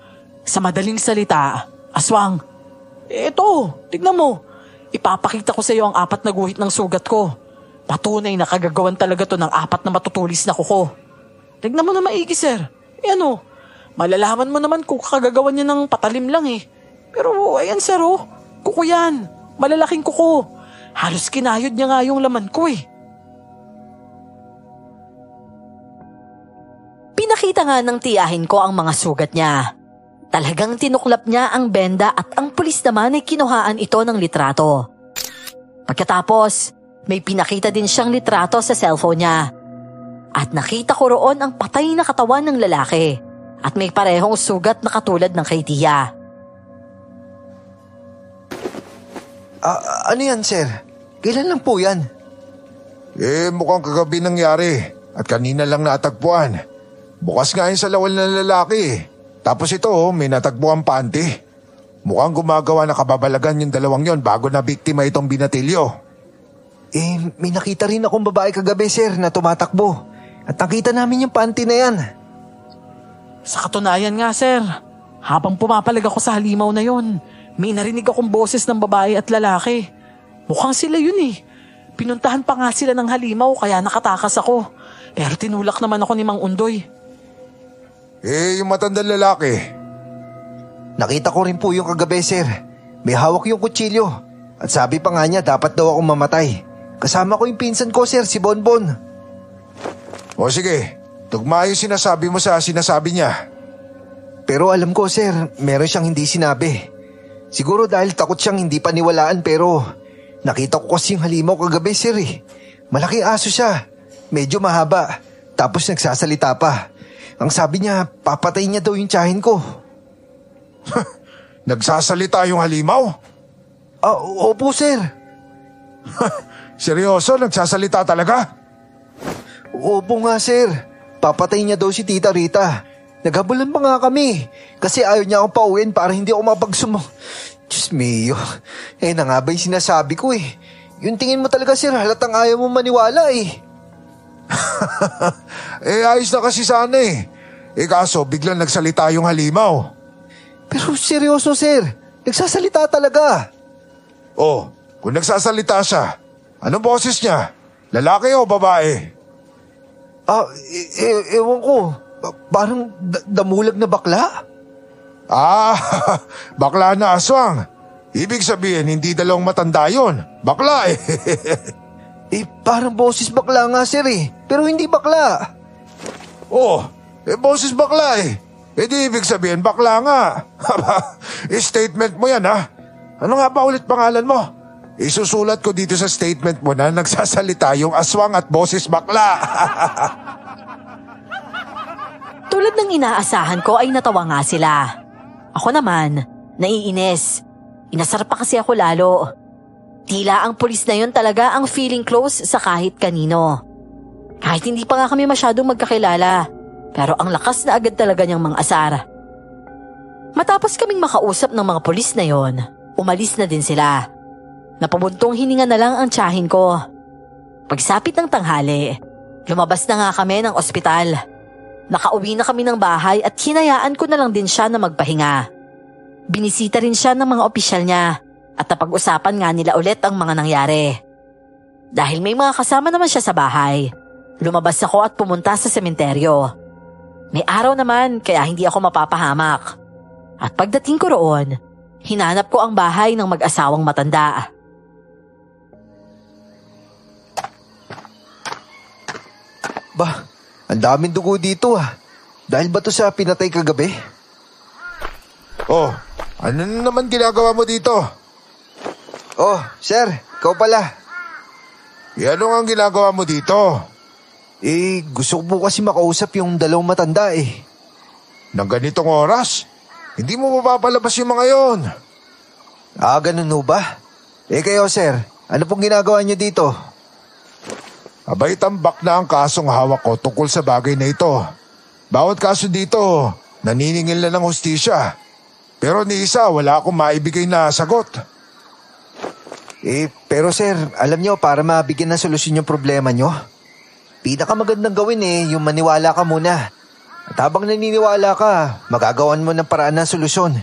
Speaker 1: Sa madaling salita, aswang. Eto, tignan mo. Ipapakita ko sa iyo ang 4 na guhit ng sugat ko. Patunay na kagagawan talaga to ng 4 na matutulis na kuko. Tignan mo na maigi, sir. Ano, malalaman mo naman kung kagagawan niya ng patalim lang eh. Pero ayan, sir, oh. Kuko yan. Malalaking kuko. Halos kinayod niya nga yung laman ko eh.
Speaker 4: Pinakita nga ng tiyahin ko ang mga sugat niya. Talagang tinuklap niya ang benda at ang pulis naman ay kinuhaan ito ng litrato. Pagkatapos, may pinakita din siyang litrato sa cellphone niya. At nakita ko roon ang patay na katawan ng lalaki at may parehong sugat na katulad ng kay Tia.
Speaker 3: Ano yan, sir? Kailan lang po yan?
Speaker 2: Mukhang kagabi nangyari at kanina lang natagpuan. Bukas nga yun sa lawal ng lalaki. Tapos ito, may natagpuan panty. Mukhang gumagawa na kababalagan yung dalawang yon bago na biktima itong binatilyo.
Speaker 3: May nakita rin akong babae kagabi, sir, na tumatakbo. At nakita namin yung panty na yan.
Speaker 1: Sa katunayan nga, sir, habang pumapalag ako sa halimaw na yon, may narinig akong boses ng babae at lalaki. Mukhang sila yun eh. Pinuntahan pa nga sila ng halimaw kaya nakatakas ako. Pero tinulak naman ako ni Mang Undoy.
Speaker 2: Yung matandang lalaki.
Speaker 3: Nakita ko rin po yung kagabi, sir. May hawak yung kutsilyo. At sabi pa nga niya dapat daw akong mamatay. Kasama ko yung pinsan ko, sir, si Bonbon.
Speaker 2: O sige, Tugma yung sinasabi mo sa sinasabi niya.
Speaker 3: Pero alam ko, sir, meron siyang hindi sinabi. Siguro dahil takot siyang hindi paniwalaan pero nakita ko kasi yung halimaw kagabi, sir eh. Malaking aso siya. Medyo mahaba. Tapos nagsasalita pa. Ang sabi niya, papatayin niya daw yung tiyahin ko.
Speaker 2: Nagsasalita yung halimaw?
Speaker 3: Opo, sir.
Speaker 2: Seryoso, nagsasalita talaga?
Speaker 3: Opo nga, sir. Papatayin niya daw si Tita Rita. Naghabulan pa nga kami. Kasi ayaw niya akong pauwiin para hindi ako mapagsumo. Diyos mio. Na nga ba yung sinasabi ko eh. Yung tingin mo talaga, sir, halatang ayaw mo maniwala eh.
Speaker 2: Ayos na kasi sana eh. Kaso biglang nagsalita yung halimaw.
Speaker 3: Pero seryoso, sir. Nagsasalita talaga.
Speaker 2: Oh, kung nagsasalita siya, anong boses niya? Lalaki o babae?
Speaker 3: Ewan ko. Parang damulag na bakla?
Speaker 2: Bakla na aswang. Ibig sabihin, hindi dalawang matanda yun. Bakla eh.
Speaker 3: Parang boses bakla nga, sir eh. Pero hindi bakla.
Speaker 2: Boses bakla eh. Di ibig sabihin, bakla nga. Statement mo yan ha. Ano nga ba ulit pangalan mo? Isusulat ko dito sa statement mo na nagsasalita yung aswang at boses bakla.
Speaker 4: Tulad ng inaasahan ko ay natawa nga sila. Ako naman, naiinis. Inasar pa kasi ako lalo. Tila ang pulis na yun talaga ang feeling close sa kahit kanino. Kahit hindi pa nga kami masyadong magkakilala, pero ang lakas na agad talaga niyang mang-asar. Matapos kaming makausap ng mga pulis na yon, umalis na din sila. Napabuntong hininga na lang ang tiyahin ko. Pagsapit ng tanghali, lumabas na nga kami ng ospital. Nakauwi na kami ng bahay at hinayaan ko na lang din siya na magpahinga. Binisita rin siya ng mga opisyal niya at napag-usapan nga nila ulit ang mga nangyari. Dahil may mga kasama naman siya sa bahay, lumabas ako at pumunta sa sementeryo. May araw naman kaya hindi ako mapapahamak. At pagdating ko roon, hinanap ko ang bahay ng mag-asawang matanda.
Speaker 3: Ang daming dugo dito ah. Dahil ba to sa pinatay kagabi?
Speaker 2: Ano na naman ginagawa mo dito?
Speaker 3: Sir, ikaw pala.
Speaker 2: Ano ang ginagawa mo dito?
Speaker 3: Gusto ko po kasi makausap yung dalawang matanda eh.
Speaker 2: Nang ganitong oras? Hindi mo mapapalabas yung mga yon.
Speaker 3: Ganun ho ba? Kayo sir, ano pong ginagawa niyo dito?
Speaker 2: Abay, tambak na ang kasong hawak ko tungkol sa bagay na ito. Bawat kaso dito, naniningil na ng hustisya. Pero ni isa, wala akong maibigay na sagot.
Speaker 3: Pero sir, alam niyo, para mabigyan ng solusyon yung problema niyo, pinakamagandang gawin yung maniwala ka muna. At habang naniniwala ka, magagawan mo ng paraan ng solusyon.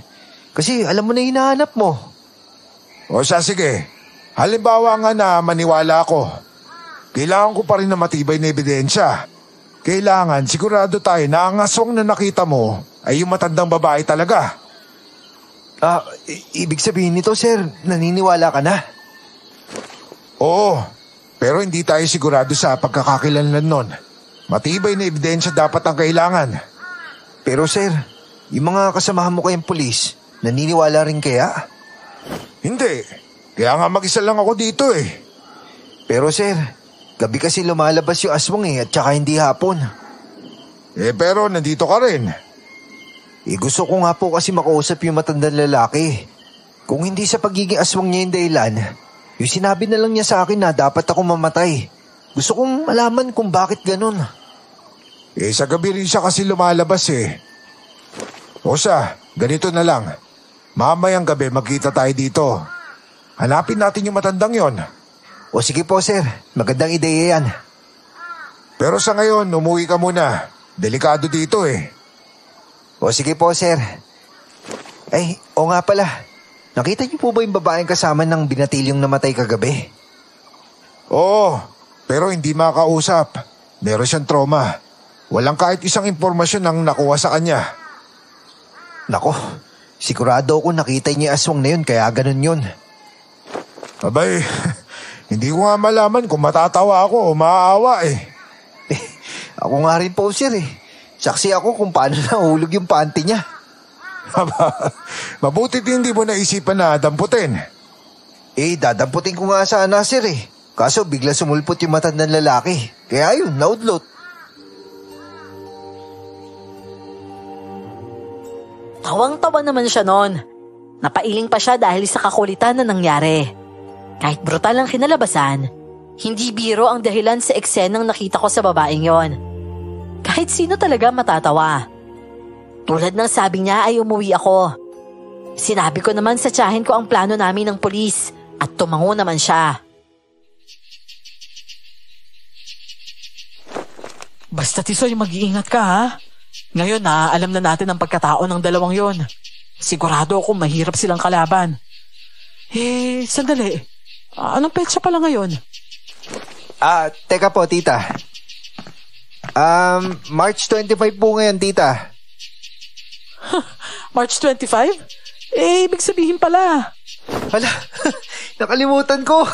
Speaker 3: Kasi alam mo na hinahanap mo.
Speaker 2: Sige. Halimbawa nga na maniwala ako. Kailangan ko pa rin na matibay na ebidensya. Kailangan sigurado tayo na ang aswang na nakita mo ay yung matandang babae talaga.
Speaker 3: Ibig sabihin nito, sir, naniniwala ka na?
Speaker 2: Oo, pero hindi tayo sigurado sa pagkakakilanlan nun. Matibay na ebidensya dapat ang kailangan.
Speaker 3: Pero sir, yung mga kasamahan mo kayong pulis, naniniwala rin kaya?
Speaker 2: Hindi, kaya nga mag-isa lang ako dito eh.
Speaker 3: Pero sir, gabi kasi lumalabas yung aswang at saka hindi hapon.
Speaker 2: Pero nandito ka rin.
Speaker 3: Gusto ko nga po kasi makausap yung matandang lalaki. Kung hindi sa pagiging aswang niya yung dahilan, yung sinabi na lang niya sa akin na dapat ako mamatay. Gusto kong malaman kung bakit ganun.
Speaker 2: Sa gabi rin siya kasi lumalabas eh. Ganito na lang. Mamayang gabi magkita tayo dito. Hanapin natin yung matandang yon.
Speaker 3: Sige po sir, magandang ideya yan.
Speaker 2: Pero sa ngayon, umuwi ka muna. Delikado dito eh.
Speaker 3: Sige po sir. Nga pala. Nakita niyo po ba yung babaeng kasama ng binatilyong namatay kagabi?
Speaker 2: Oo, pero hindi makausap. Meron siyang trauma. Walang kahit isang impormasyon ang nakuha sa kanya.
Speaker 3: Nako, sigurado ako nakita niya aswang na yun kaya ganun yun.
Speaker 2: Abay, hindi ko nga malaman kung matatawa ako o maaawa eh.
Speaker 3: Ako nga rin po, sir eh. Saksi ako kung paano nahulog yung panty niya.
Speaker 2: Mabutit hindi mo naisipan na damputin.
Speaker 3: Dadamputin ko nga sana, sir eh. Kaso bigla sumulpot yung matandang lalaki. Kaya yun, naudlot.
Speaker 4: Tawang-tawa naman siya noon. Napailing pa siya dahil sa kakulitan na nangyari. Kahit brutal ang kinalabasan, hindi biro ang dahilan sa eksenang nakita ko sa babaeng yon. Kahit sino talaga matatawa. Tulad ng sabi niya ay umuwi ako. Sinabi ko naman sa tiyahin ko ang plano namin ng pulis at tumango naman siya.
Speaker 1: Basta Tisoy, mag-iingat ka ha. Ngayon alam na natin ang pagkatao ng dalawang yon. Sigurado akong mahirap silang kalaban. Sandali. Anong petsa pala ngayon?
Speaker 3: Teka po, tita. March 25 po ngayon, tita.
Speaker 1: March 25? Ibig sabihin pala.
Speaker 3: Hala, nakalimutan ko.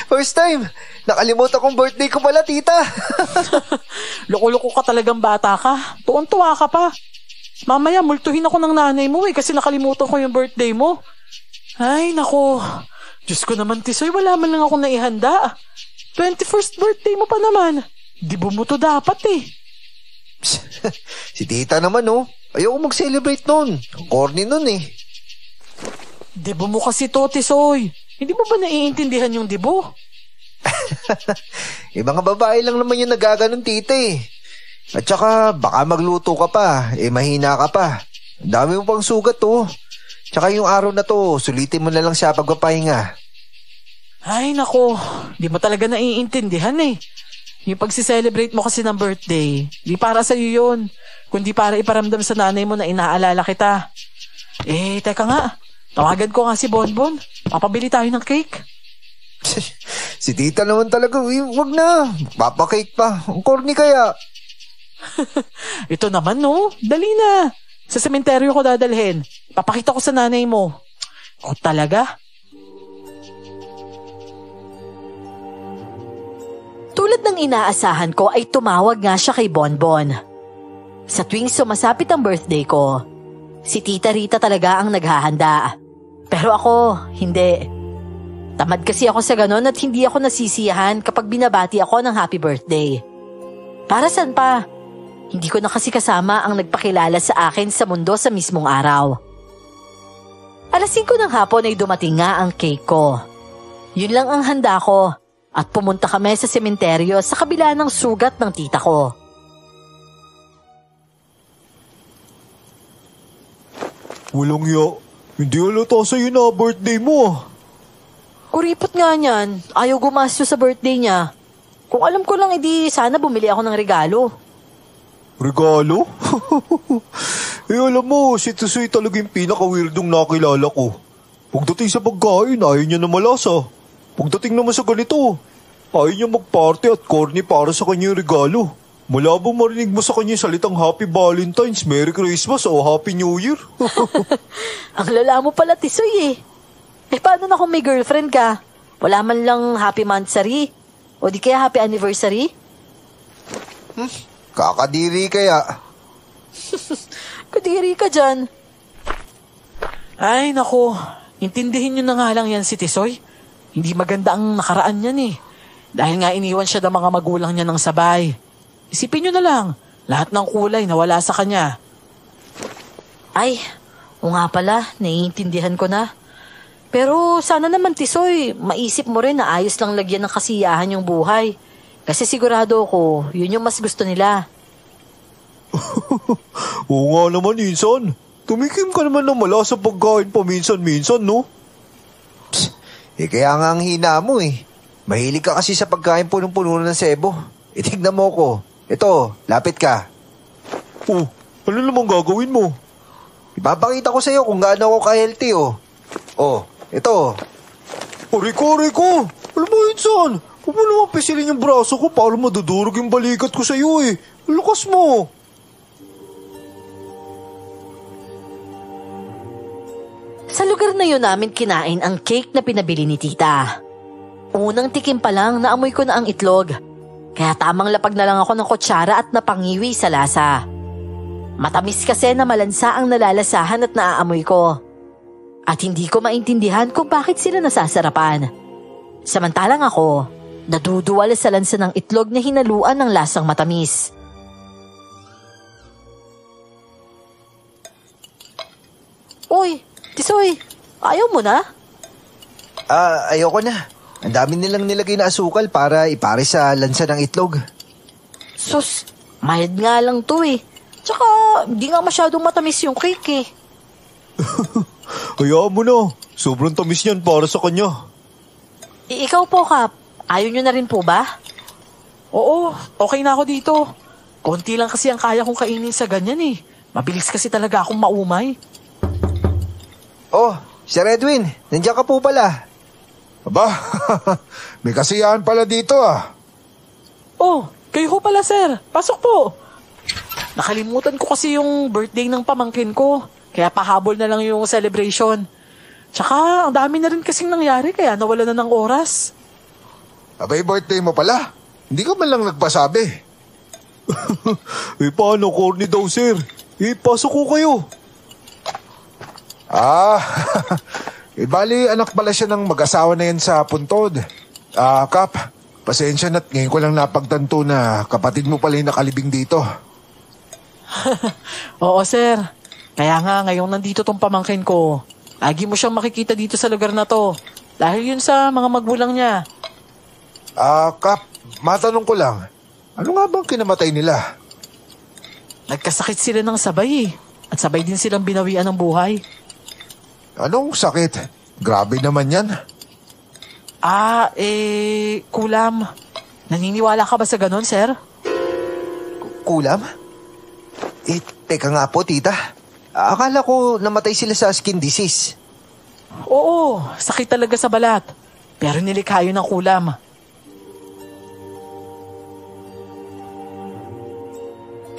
Speaker 3: First time. Nakalimutan kong birthday ko pala, tita.
Speaker 1: Loko-loko ka talagang bata ka. Tuon-tuwa ka pa. Mamaya, multuhin ako ng nanay mo kasi nakalimutan ko yung birthday mo. Ay, nako. Diyos ko naman, Tisoy, wala man lang ako naihanda. 21st birthday mo pa naman. Di mo to dapat eh.
Speaker 3: Si tita naman ayoko mag-celebrate nun. Ang corny nun eh.
Speaker 1: Debo mo kasi to, Tisoy. Hindi mo ba naiintindihan yung debo?
Speaker 3: Mga babae lang naman yung nagaganon, tita eh. At saka baka magluto ka pa, mahina ka pa. Ang dami mo pang sugat Tsaka yung araw na to, sulitin mo na lang siya pagpapahinga.
Speaker 1: Ay nako, di mo talaga naiintindihan eh. Yung pagsiselebrate mo kasi ng birthday, di para sa'yo yun, kundi para iparamdam sa nanay mo na inaalala kita. Teka nga, tawagan ko nga si Bonbon. Papabili tayo ng cake.
Speaker 3: Si tita naman talaga, wag na. Papakake pa. Ang corny kaya.
Speaker 1: Ito naman dali na. Sa sementeryo ko dadalhin. Papakita ko sa nanay mo. O talaga?
Speaker 4: Tulad ng inaasahan ko ay tumawag nga siya kay Bonbon. Sa tuwing sumasapit ang birthday ko, si Tita Rita talaga ang naghahanda. Pero ako, hindi. Tamad kasi ako sa ganon at hindi ako nasisiyahan kapag binabati ako ng happy birthday. Para saan pa? Hindi ko na kasi kasama ang nagpakilala sa akin sa mundo sa mismong araw. 5:00 ng hapon ay dumating nga ang cake ko. Yun lang ang handa ko at pumunta kami sa sementeryo sa kabila ng sugat ng tita ko.
Speaker 5: Walang ya. Hindi halata sa'yo na birthday mo.
Speaker 4: Kuripot nga niyan. Ayaw gumastos sa birthday niya. Kung alam ko lang, sana bumili ako ng regalo.
Speaker 5: Regalo? Alam mo, si Tisoy talaga yung pinaka-weirdong nakilala ko. Pagdating sa pagkain, ayaw niya na malasa. Pagdating naman sa ganito, ayaw niya mag-party at corny para sa kanya yung regalo. Malabo marinig mo sa kanya yung salitang Happy Valentine's, Merry Christmas o Happy New Year.
Speaker 4: Ang lala mo pala, Tisoy eh. Paano na kung may girlfriend ka? Wala man lang happy monthsary? O di kaya happy anniversary?
Speaker 3: Kakadiri kaya.
Speaker 4: Kadiri ka dyan.
Speaker 1: Ay nako, intindihin nyo na nga lang yan si Tisoy. Hindi maganda ang nakaraan niyan eh. Dahil nga iniwan siya ng mga magulang niya ng sabay. Isipin nyo na lang, lahat ng kulay nawala sa kanya.
Speaker 4: Ay, o nga pala, naiintindihan ko na. Pero sana naman, Tisoy, maisip mo rin na ayos lang lagyan ng kasiyahan yung buhay. Kasi sigurado ko, yun yung mas gusto nila.
Speaker 5: Oo nga naman, Insan. Tumikim ka naman ng mala sa pagkain paminsan-minsan, no?
Speaker 3: Kaya nga ang hina mo eh. Mahilig ka kasi sa pagkain punong-puno ng sebo. Tignan mo ko. Ito, lapit ka.
Speaker 5: Oh, ano namang gagawin mo?
Speaker 3: Ipapakita ko sa'yo kung gaano ako ka-healthy Oh, ito.
Speaker 5: Rico! Alam mo, Insan, huwag mo naman pisilin yung braso ko para madudurog yung balikat ko sa'yo eh. Lukas mo.
Speaker 4: Sa lugar na yun namin kinain ang cake na pinabili ni tita. Unang tikim pa lang naamoy ko na ang itlog. Kaya tamang lapag na lang ako ng kutsara at napangiwi sa lasa. Matamis kasi na malansa ang nalalasahan at naaamoy ko. At hindi ko maintindihan kung bakit sila nasasarapan. Samantalang ako, naduduwal sa lansa ng itlog na hinaluan ng lasang matamis. Uy, Tisoy, ayaw mo na?
Speaker 3: Ayoko na. Ang dami nilang nilagay na asukal para ipare sa lansa ng itlog.
Speaker 4: Sus, mild nga lang to eh. Tsaka, hindi nga masyadong matamis yung cake eh.
Speaker 5: Hayaan mo na. Sobrang tamis yan para sa kanya.
Speaker 4: Ikaw po, Kap. Ayaw nyo na rin po ba?
Speaker 1: Oo, okay na ako dito. Konti lang kasi ang kaya kong kainin sa ganyan eh. Mabilis kasi talaga akong maumay.
Speaker 3: Oh, Sir Edwin, nandiyan ka po pala.
Speaker 2: Aba, may kasiyahan pala dito ah.
Speaker 1: Oh, kayo ho pala sir. Pasok po. Nakalimutan ko kasi yung birthday ng pamangkin ko. Kaya pahabol na lang yung celebration. Tsaka, ang dami na rin kasing nangyari kaya nawala na ng oras.
Speaker 2: Abay, birthday mo pala. Hindi ka man lang nagpasabi.
Speaker 5: Paano corny daw, sir? Pasok ko kayo.
Speaker 2: Bali, anak pala siya ng mag-asawa na yan sa Puntod. Kap, pasensya na't ngayon ko lang napagtanto na kapatid mo pala yung nakalibing dito.
Speaker 1: Oo sir. Kaya nga ngayong nandito tong pamangkin ko, lagi mo siyang makikita dito sa lugar na to. Dahil yun sa mga magulang niya.
Speaker 2: Kap, matanong ko lang. Ano nga bang kinamatay nila?
Speaker 1: Nagkasakit sila ng sabay eh. At sabay din silang binawian ng buhay.
Speaker 2: Anong sakit? Grabe naman yan.
Speaker 1: Kulam. Naniniwala ka ba sa ganon, sir?
Speaker 3: Kulam? Teka nga po, tita. Akala ko namatay sila sa skin disease.
Speaker 1: Oo, sakit talaga sa balat. Pero nilikha yun ng kulam.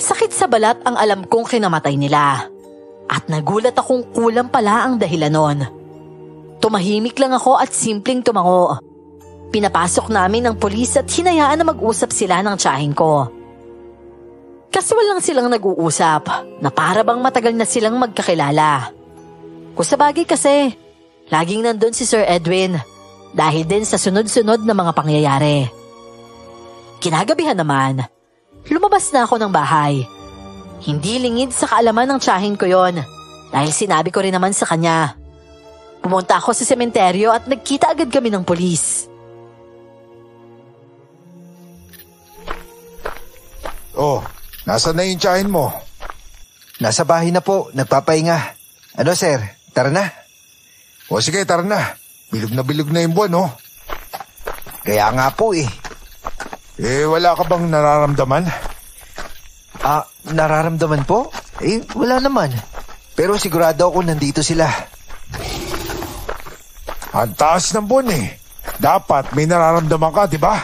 Speaker 4: Sakit sa balat ang alam kong kinamatay nila. At nagulat akong kulam pala ang dahilan nun. Tumahimik lang ako at simpleng tumango. Pinapasok namin ng pulis at hinayaan na mag-usap sila ng tiyahin ko. Casual lang silang nag-uusap na para bang matagal na silang magkakilala. Kung sabagay kasi, laging nandun si Sir Edwin dahil din sa sunod-sunod na mga pangyayari. Kinagabihan naman, lumabas na ako ng bahay. Hindi lingid sa kaalaman ng tiyahin ko yon dahil sinabi ko rin naman sa kanya. Pumunta ako sa sementeryo at nagkita agad kami ng pulis.
Speaker 2: Oh, nasa na yung tiyahin mo?
Speaker 3: Nasa bahay na po, nagpapahinga. Ano sir, tara na.
Speaker 2: O sige, tara na. Bilog na yung buwan, oh.
Speaker 3: Kaya nga po eh.
Speaker 2: Wala ka bang nararamdaman?
Speaker 3: Nararamdaman po? Wala naman. Pero sigurado ako nandito sila.
Speaker 2: Ang taas ng buwan eh. Dapat may nararamdaman ka, di ba?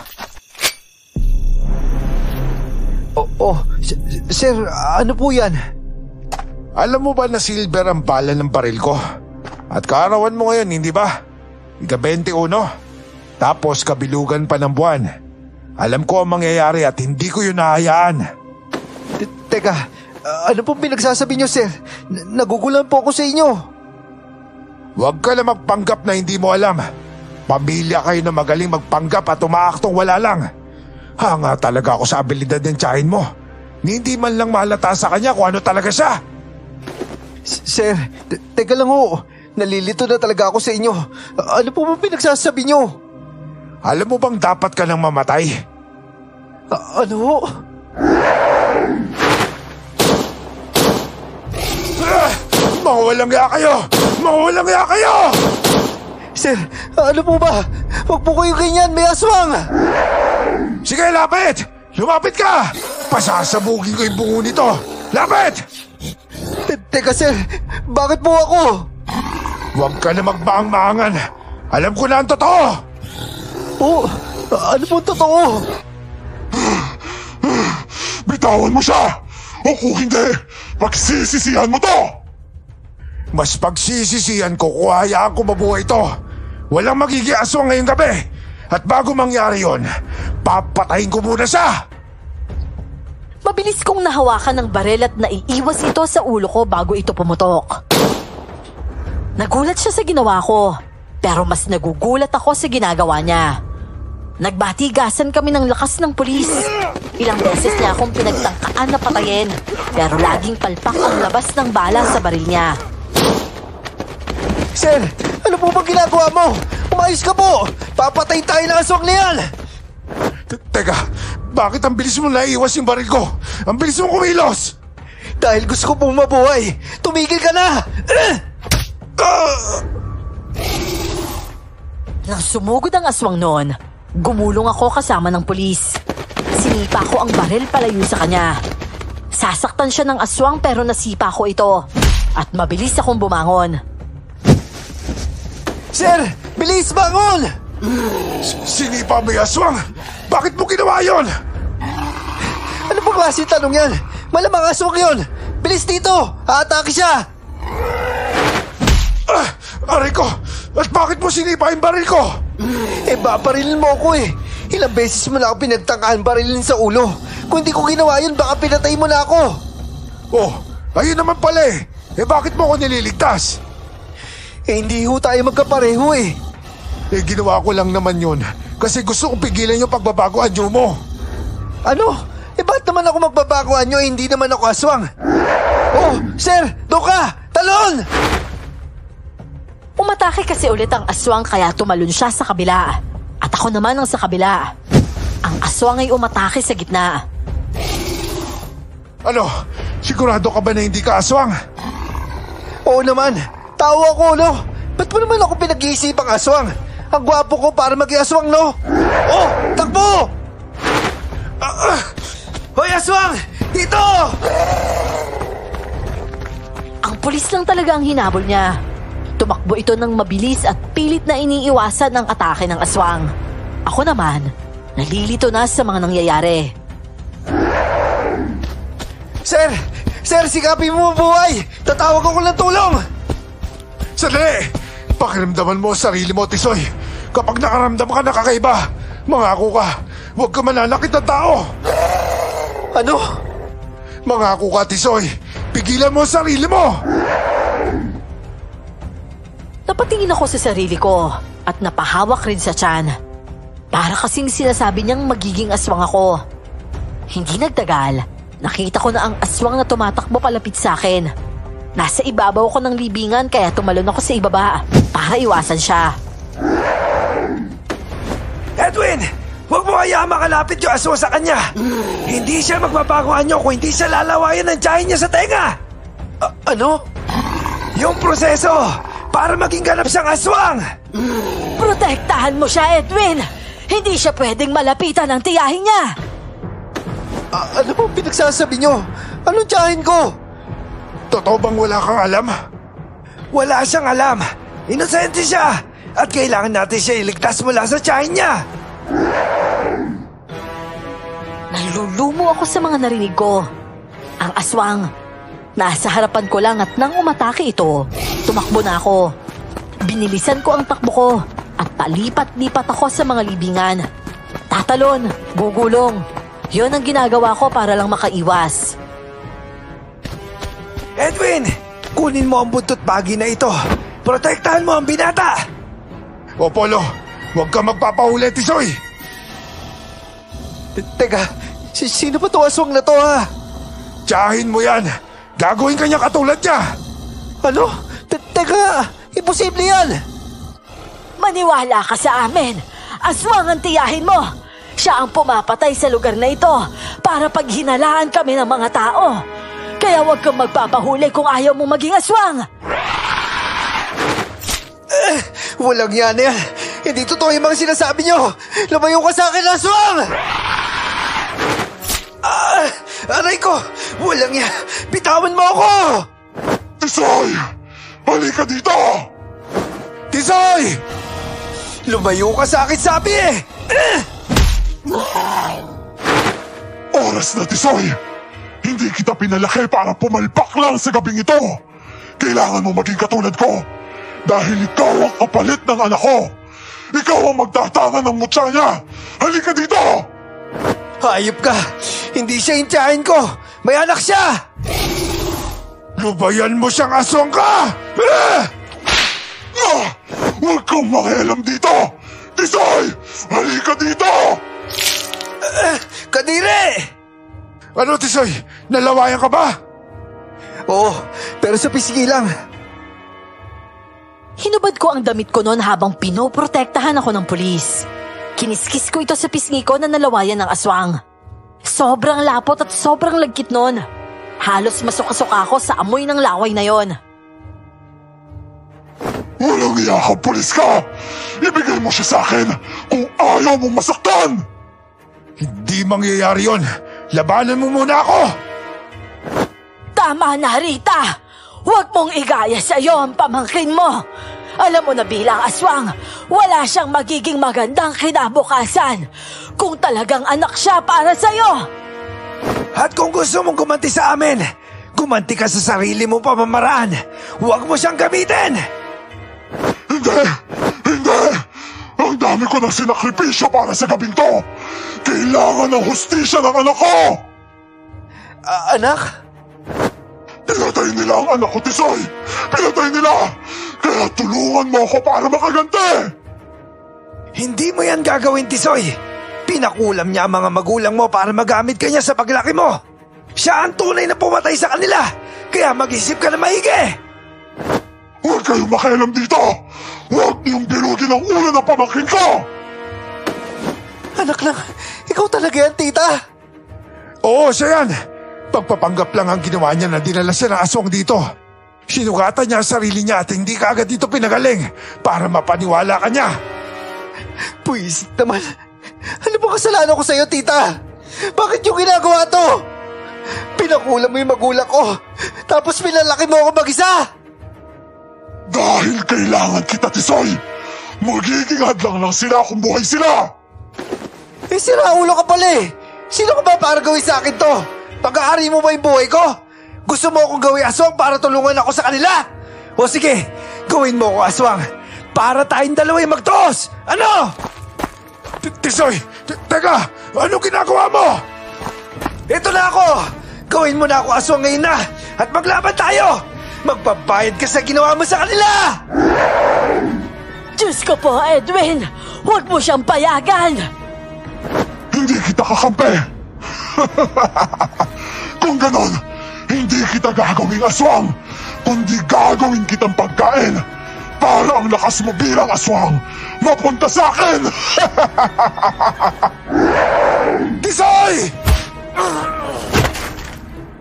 Speaker 3: Sir, ano po yan?
Speaker 2: Alam mo ba na silver ang bala ng baril ko? At kaarawan mo ngayon, hindi ba? Ika-21. Tapos kabilugan pa ng buwan. Alam ko ang mangyayari at hindi ko yun nahayaan.
Speaker 3: Teka, ano pong pinagsasabi niyo, sir? Nagugulan po ako sa inyo.
Speaker 2: Huwag ka na magpanggap na hindi mo alam. Pamilya kayo na magaling magpanggap at umaaktong wala lang. Hanga talaga ako sa abilidad ng tiyahin mo. Hindi man lang mahalata sa kanya kung ano talaga siya.
Speaker 3: Sir, teka lang ho. Nalilito na talaga ako sa inyo. Ano po ba pinagsasabi niyo?
Speaker 2: Alam mo bang dapat ka nang mamatay?
Speaker 3: Ano ho?
Speaker 2: Mga walang iya kayo! Mga walang iya kayo!
Speaker 3: Sir, ano po ba? Huwag po kayo ganyan, may aswang!
Speaker 2: Sige, lapit! Lumapit ka! Pasasabugin ko yung bungo nito! Lapit!
Speaker 3: Teka sir, bakit po ako?
Speaker 2: Huwag ka na magbaang-maangan. Alam ko na ang totoo!
Speaker 3: Oh, ano po totoo?
Speaker 2: Bitawan mo siya! O kung hindi, pagsisisihan mo to! Mas pagsisisihan ko kung hayaan ko mabuhay ito. Walang magiging aswang ngayong gabi. At bago mangyari yon, papatayin ko muna siya!
Speaker 4: Mabilis kong nahawakan ng barel at naiiwas ito sa ulo ko bago ito pumutok. Nagulat siya sa ginawa ko, pero mas nagugulat ako sa ginagawa niya. Nagbatigasan kami ng lakas ng pulis. Ilang beses niya akong pinagtangkaan na patayin, pero laging palpak ang labas ng bala sa baril niya.
Speaker 3: Sir, ano po bang ginagawa mo? Umayos ka po! Papatayin tayo ng aswang na yan!
Speaker 2: Teka, bakit ang bilis mo naiiwas yung baril ko? Ang bilis mo kumilos!
Speaker 3: Dahil gusto ko pong mabuhay, tumigil ka na!
Speaker 4: Nang sumugod ang aswang noon, gumulong ako kasama ng pulis. Sinipa ko ang baril palayo sa kanya. Sasaktan siya ng aswang pero nasipa ko ito. At mabilis akong bumangon.
Speaker 3: Sir, bilis bangon!
Speaker 2: Sinipa mo yung aswang? Bakit mo ginawa yun?
Speaker 3: Ano pong klase tanong yan? Malamang aswang yun! Bilis dito! Aatake siya!
Speaker 2: Aray ko! At bakit mo sinipa yung baril ko?
Speaker 3: Babarilin mo ako eh. Ilang beses mo na ako pinagtangkaan barilin sa ulo. Kung hindi ko ginawa yun, baka pinatay mo na ako.
Speaker 2: Oh, ayun naman pala eh. Bakit mo ako nililigtas?
Speaker 3: Hindi ho tayo magkapareho eh.
Speaker 2: Ginawa ko lang naman yun kasi gusto kong pigilan yung pagbabago anyo mo.
Speaker 3: Ano? Ba't naman ako magbabago anyo eh, hindi naman ako aswang? Oh, sir! Doon ka! Talon!
Speaker 4: Umatake kasi ulit ang aswang kaya tumalon siya sa kabila. At ako naman ang sa kabila. Ang aswang ay umatake sa gitna.
Speaker 2: Ano? Sigurado ka ba na hindi ka aswang?
Speaker 3: Oo naman. Tao ako, no? Ba't mo naman ako pinag-iisipang aswang? Ang gwapo ko para maging aswang, no? Oh! Takbo! Hoy, aswang! Dito!
Speaker 4: Ang pulis lang talaga ang hinabol niya. Tumakbo ito ng mabilis at pilit na iniiwasan ang atake ng aswang. Ako naman, nalilito na sa mga nangyayari.
Speaker 3: Sir! Sir, sikapin mo mabuhay! Tatawag ako ng tulong!
Speaker 2: Sandali! Pakiramdaman mo ang sarili mo, Tisoy. Kapag nakaramdam ka na kakaiba, mangako ka, huwag ka mananakit ng tao.
Speaker 3: Ano?
Speaker 2: Mangako ka, Tisoy. Pigilan mo ang sarili mo!
Speaker 4: Napatingin ako sa sarili ko at napahawak rin sa tiyan. Para kasing sinasabi niyang magiging aswang ako. Hindi nagtagal, nakita ko na ang aswang na tumatakbo palapit sa akin. Nasa ibabaw ko ng libingan kaya tumalon ako sa ibaba para iwasan siya.
Speaker 3: Edwin! Huwag mo kaya makalapit yung aswang sa kanya! Hindi siya magbabagoan niyo kung hindi siya lalawayan ng tiyahin niya sa tenga! Ano? Yung proseso para maging ganap siyang aswang!
Speaker 4: Protektahan mo siya, Edwin! Hindi siya pwedeng malapitan ng tiyahin niya!
Speaker 3: Ano bang pinagsasabi niyo? Anong tiyahin ko?
Speaker 2: Totoo bang wala kang alam?
Speaker 3: Wala siyang alam. Inosente siya. At kailangan natin siya iligtas mula sa tiyahin niya.
Speaker 4: Nalulumo ako sa mga narinig ko. Ang aswang. Nasa harapan ko lang at nang umatake ito, tumakbo na ako. Binilisan ko ang takbo ko at palipat-lipat ako sa mga libingan. Tatalon, gugulong. Yon ang ginagawa ko para lang makaiwas.
Speaker 3: Edwin, kunin mo ang buntot bagi na ito. Protektahan mo ang binata.
Speaker 2: O Polo, huwag ka magpapahuli, Tisoy.
Speaker 3: Teka, sino ba to aswang na to ha?
Speaker 2: Tiyahin mo yan. Gagawin ka niya katulad niya.
Speaker 3: Ano? Teka, imposible yan.
Speaker 4: Maniwala ka sa amin. Aswang ang tiyahin mo. Siya ang pumapatay sa lugar na ito para paghinalaan kami ng mga tao. Kaya huwag kang magpapahuli kung ayaw mo maging aswang.
Speaker 3: Walang yan yan. Hindi totoo yung mga sinasabi nyo. Lumayo ka sa akin, aswang! Aray ko! Walang yan. Bitawan mo ako!
Speaker 2: Tisoy! Halika dito! Tisoy!
Speaker 3: Lumayo ka sa akin, sabi eh!
Speaker 2: Oras na, Tisoy! Hindi kita pinalaki para pumalpak lang sa gabing ito. Kailangan mo maging katulad ko. Dahil ikaw ang kapalit ng anak ko.
Speaker 6: Ikaw ang magtatanga ng mutya niya! Halika dito!
Speaker 3: Hayop ka! Hindi siya intyahin ko! May anak siya!
Speaker 2: Lubayan mo siyang aswang ka!
Speaker 6: Huwag kang makialam dito! Tisoy! Halika dito!
Speaker 3: Kadiri!
Speaker 2: Ano, Tisoy? Nalawayan ka ba?
Speaker 3: Oo, pero sa pisngi lang.
Speaker 4: Hinubad ko ang damit ko noon habang pinoprotektahan ako ng pulis. Kiniskis ko ito sa pisngi ko na nalawayan ng aswang. Sobrang lapot at sobrang lagkit noon. Halos masuka-suka ako sa amoy ng laway na yon.
Speaker 6: Walang iya ka, pulis ka! Ibigay mo siya sa akin kung ayaw mong masaktan!
Speaker 2: Hindi mangyayari yon. Labanan mo muna ako!
Speaker 4: Tama na, Rita! Huwag mong igaya sa iyo ang pamangkin mo! Alam mo na bilang aswang, wala siyang magiging magandang kinabukasan kung talagang anak siya para sa iyo!
Speaker 3: At kung gusto mong gumanti sa amin, gumanti ka sa sarili mong pamamaraan. Huwag mo siyang gamitin!
Speaker 6: Hindi! Hindi! Ang dami ko ng sinakripisyo para sa gabing to! Kailangan ng hustisya ng anak ko!
Speaker 3: Anak?
Speaker 6: Pinatay nila ang anak ko, Tisoy! Pinatay nila! Kaya tulungan mo ako para makaganti!
Speaker 3: Hindi mo yan gagawin, Tisoy! Pinakulam niya ang mga magulang mo para magamit ka niya sa paglaki mo! Siya ang tunay na pumatay sa kanila! Kaya mag-isip ka na maigi!
Speaker 6: Huwag kayong makialam dito! Huwag niyong bilugin ang ulo ng pamangkin ko!
Speaker 3: Anak lang, ikaw talaga yan, tita!
Speaker 2: Oo, siya yan. Pagpapanggap lang ang ginawa niya na dinala siya ng aswang dito. Sinugatan niya ang sarili niya at hindi ka agad dito pinagaling para mapaniwala ka niya.
Speaker 3: Puisit naman. Ano ba kasalanan ko sa'yo, tita? Bakit yung ginagawa to? Pinakulam mo yung magulang ko, tapos pinalaki mo ako mag-isa!
Speaker 6: Dahil kailangan kita, Tisoy! Magiging hadlang lang sila kung buhay sila!
Speaker 3: Eh, siraulo ka pala eh! Sino ka ba para gawin sa akin to? Pag-aari mo ba yung buhay ko? Gusto mo akong gawin aswang para tulungan ako sa kanila? O sige, gawin mo ako aswang para tayong dalawa yung magtuos! Ano?
Speaker 2: Tisoy, teka! Ano ginagawa mo?
Speaker 3: Ito na ako! Gawin mo na ako aswang ngayon na at maglaban tayo! Magbabayad ka sa ginawa mo sa kanila!
Speaker 4: Diyos ko po, Edwin! Huwag mo siyang payagan!
Speaker 6: Hindi kita kakampi! Kung ganon, hindi kita gagawing aswang, kundi gagawin kitang pagkain para ang lakas mo bilang aswang mapunta sa akin!
Speaker 2: Tisoy!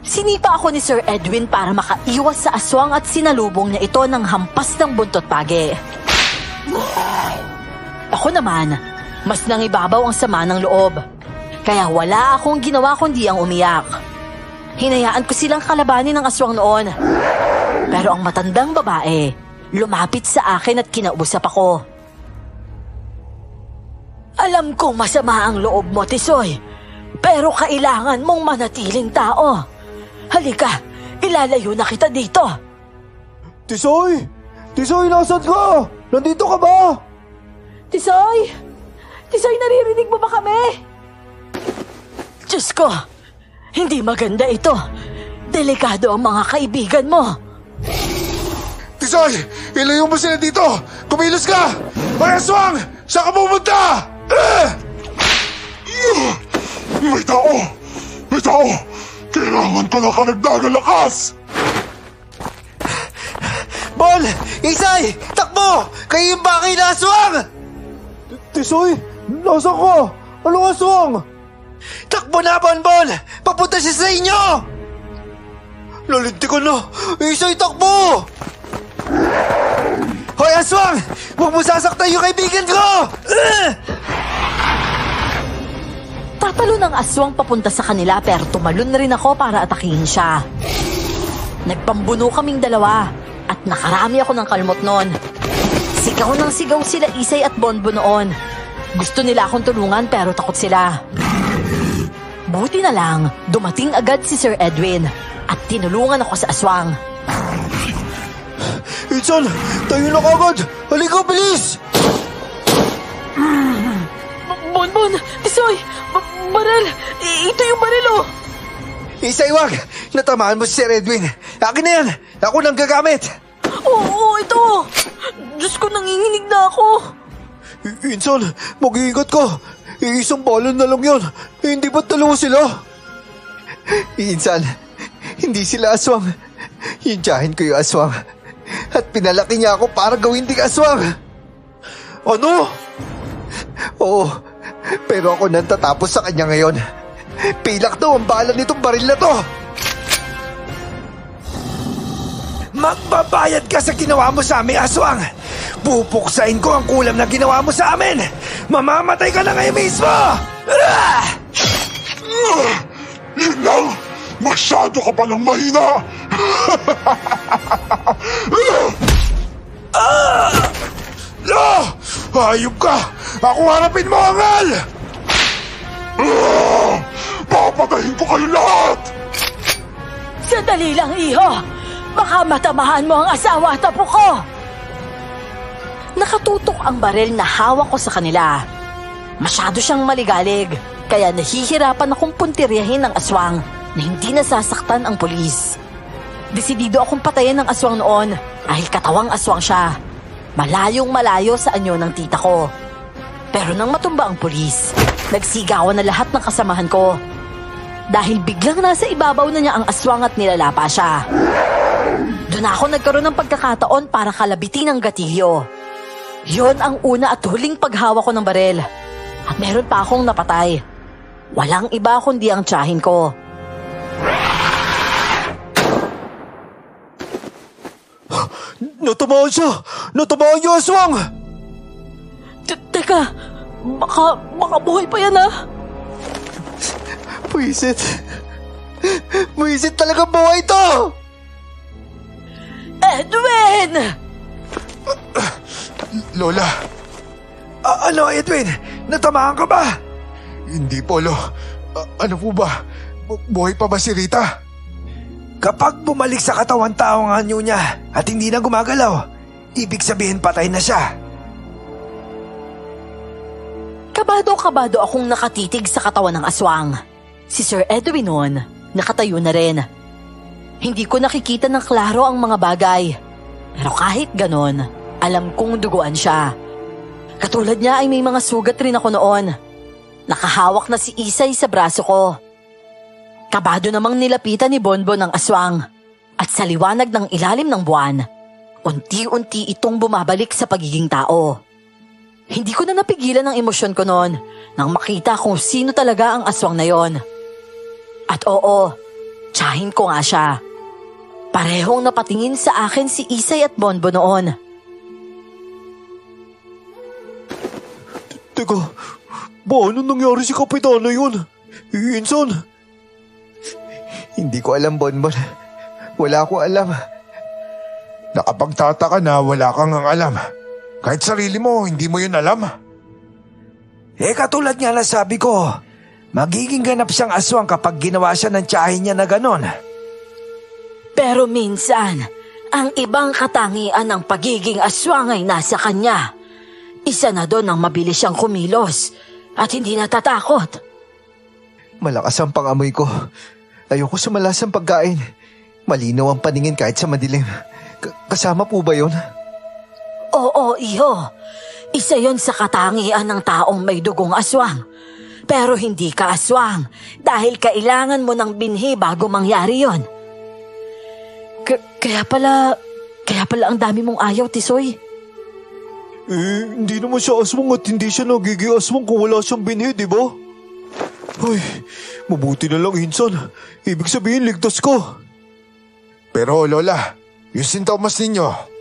Speaker 4: Sinipa ako ni Sir Edwin para makaiwas sa aswang at sinalubong niya ito ng hampas ng buntot pagi. Ako naman, mas nangibabaw ang sama ng loob. Kaya wala akong ginawa kundi ang umiyak. Hinayaan ko silang kalabanin ng aswang noon. Pero ang matandang babae, lumapit sa akin at kinausap ako. Alam kong masama ang loob mo, Tisoy. Pero kailangan mong manatiling tao. Halika, ilalayo na kita dito.
Speaker 5: Tisoy! Tisoy, nasan ka? Nandito ka ba?
Speaker 4: Tisoy! Tisoy, naririnig mo ba kami? Diyos ko, hindi maganda ito. Delikado ang mga kaibigan mo.
Speaker 2: Tisoy, ilayo mo sila dito! Kumilos ka! Hoy, aswang! Saan ka pumunta?
Speaker 6: May tao! May tao! Kailangan ko na kanagdagang lakas!
Speaker 3: Bol! Isay! Takbo! Kayo yung bakay na aswang!
Speaker 5: Tisoy, nasan ka? Anong aswang?
Speaker 3: Takbo na, Bonbon! Papunta siya sa inyo! Lalinti ko na! Isay, takbo! Hoy, aswang! Huwag mo sasaktan yung kaibigan ko!
Speaker 4: Tatalo ng aswang papunta sa kanila pero tumalon na rin ako para atakihin siya. Nagpambuno kaming dalawa at nakarami ako ng kalmot noon. Sigaw ng sigaw sila Isay at Bonbon noon. Gusto nila akong tulungan pero takot sila. Buti na lang, dumating agad si Sir Edwin at tinulungan ako sa aswang.
Speaker 5: Itsan, tayo na kagad! Halika, bilis!
Speaker 4: Meron! Tisoy! Baril! Ito yung baril, oh!
Speaker 3: Isay, wag! Natamaan mo si Sir Edwin. Akin na yan! Ako nang gagamit!
Speaker 4: Oo, ito! Diyos ko, nanginginig na ako!
Speaker 5: Insan, mag-iingat ka. Isang bala na lang yan. Hindi ba't dalawa sila?
Speaker 3: Insan, hindi sila aswang. Yung tiyahin ko yung aswang. At pinalaki niya ako para gawin ding aswang.
Speaker 5: Ano?
Speaker 3: Oo, pero ako nang tatapos sa kanya ngayon. Pilak daw ang bala nitong baril na to. Magbabayad ka sa ginawa mo sa aming aswang. Pupuksain ko ang kulam na ginawa mo sa amin. Mamamatay ka na ngayon mismo.
Speaker 6: Yun lang! Masyado ka palang mahina!
Speaker 2: Hayop ka! Ako harapin mo, Angal!
Speaker 6: Papatayin ko kayo lahat!
Speaker 4: Sandali lang, iho! Baka matamahan mo ang asawa at apo ko! Nakatutok ang baril na hawak ko sa kanila. Masyado siyang maligalig, kaya nahihirapan akong puntiryahin ng aswang na hindi nasasaktan ang pulis. Desidido akong patayin ng aswang noon dahil katawang aswang siya. Malayong malayo sa anyo ng tita ko. Pero nang matumba ang pulis, nagsigawan na lahat ng kasamahan ko. Dahil biglang nasa ibabaw na niya ang aswang at nilalapa siya. Doon ako nagkaroon ng pagkakataon para kalabitin ang gatilyo. Yon ang una at huling paghawak ko ng baril. At meron pa akong napatay. Walang iba kundi ang tiyahin ko.
Speaker 5: Natamaan siya! Natamaan yung aswang!
Speaker 4: Teka, baka buhay pa yan, ah.
Speaker 3: Buisit. Buisit talaga buhay to!
Speaker 4: Edwin!
Speaker 2: Lola,
Speaker 3: Ano, Edwin? Natamaan ka ba?
Speaker 2: hindi, Polo. Ano po ba? Buhay pa ba si Rita?
Speaker 3: Kapag bumalik sa katawan tao ang anyo niya at hindi na gumagalaw, ibig sabihin patay na siya.
Speaker 4: Kabado akong nakatitig sa katawan ng aswang. Si Sir Edwin noon, nakatayo na rin. Hindi ko nakikita ng klaro ang mga bagay. Pero kahit ganon, alam kong duguan siya. Katulad niya ay may mga sugat rin ako noon. Nakahawak na si Isay sa braso ko. Kabado namang nilapitan ni Bonbon ang aswang. At sa liwanag ng ilalim ng buwan, unti-unti itong bumabalik sa pagiging tao. Hindi ko na napigilan ang emosyon ko noon nang makita kung sino talaga ang aswang na yon. At oo, tiyahin ko nga siya. Parehong napatingin sa akin si Isay at Bonbon noon.
Speaker 5: Teka, paano nangyari si Kapitana yun? Insan?
Speaker 3: Hindi ko alam, Bonbon. Wala akong alam.
Speaker 2: Nakapagtataka na wala kang ang alam. Kahit sarili mo, hindi mo yun alam.
Speaker 3: Katulad nga na sabi ko, magiging ganap siyang aswang kapag ginawa siya ng tiyahin niya na ganon.
Speaker 4: Pero minsan, ang ibang katangian ng pagiging aswang ay nasa kanya. Isa na doon ang mabilis siyang kumilos at hindi natatakot.
Speaker 3: Malakas ang pangamoy ko. Ayoko sa malasang pagkain. Malinaw ang paningin kahit sa madilim. Kasama po ba yun?
Speaker 4: Oo, iho. Isa yon sa katangian ng taong may dugong aswang. Pero hindi ka aswang dahil kailangan mo ng binhi bago mangyari yon. Kaya pala ang dami mong ayaw, Tisoy.
Speaker 5: Hindi naman siya aswang at hindi siya nagiging aswang kung wala siyang binhi, di ba? Ay, mabuti na lang, Insan. Ibig sabihin, ligtas ka.
Speaker 2: Pero Lola, yung sintomas ninyo,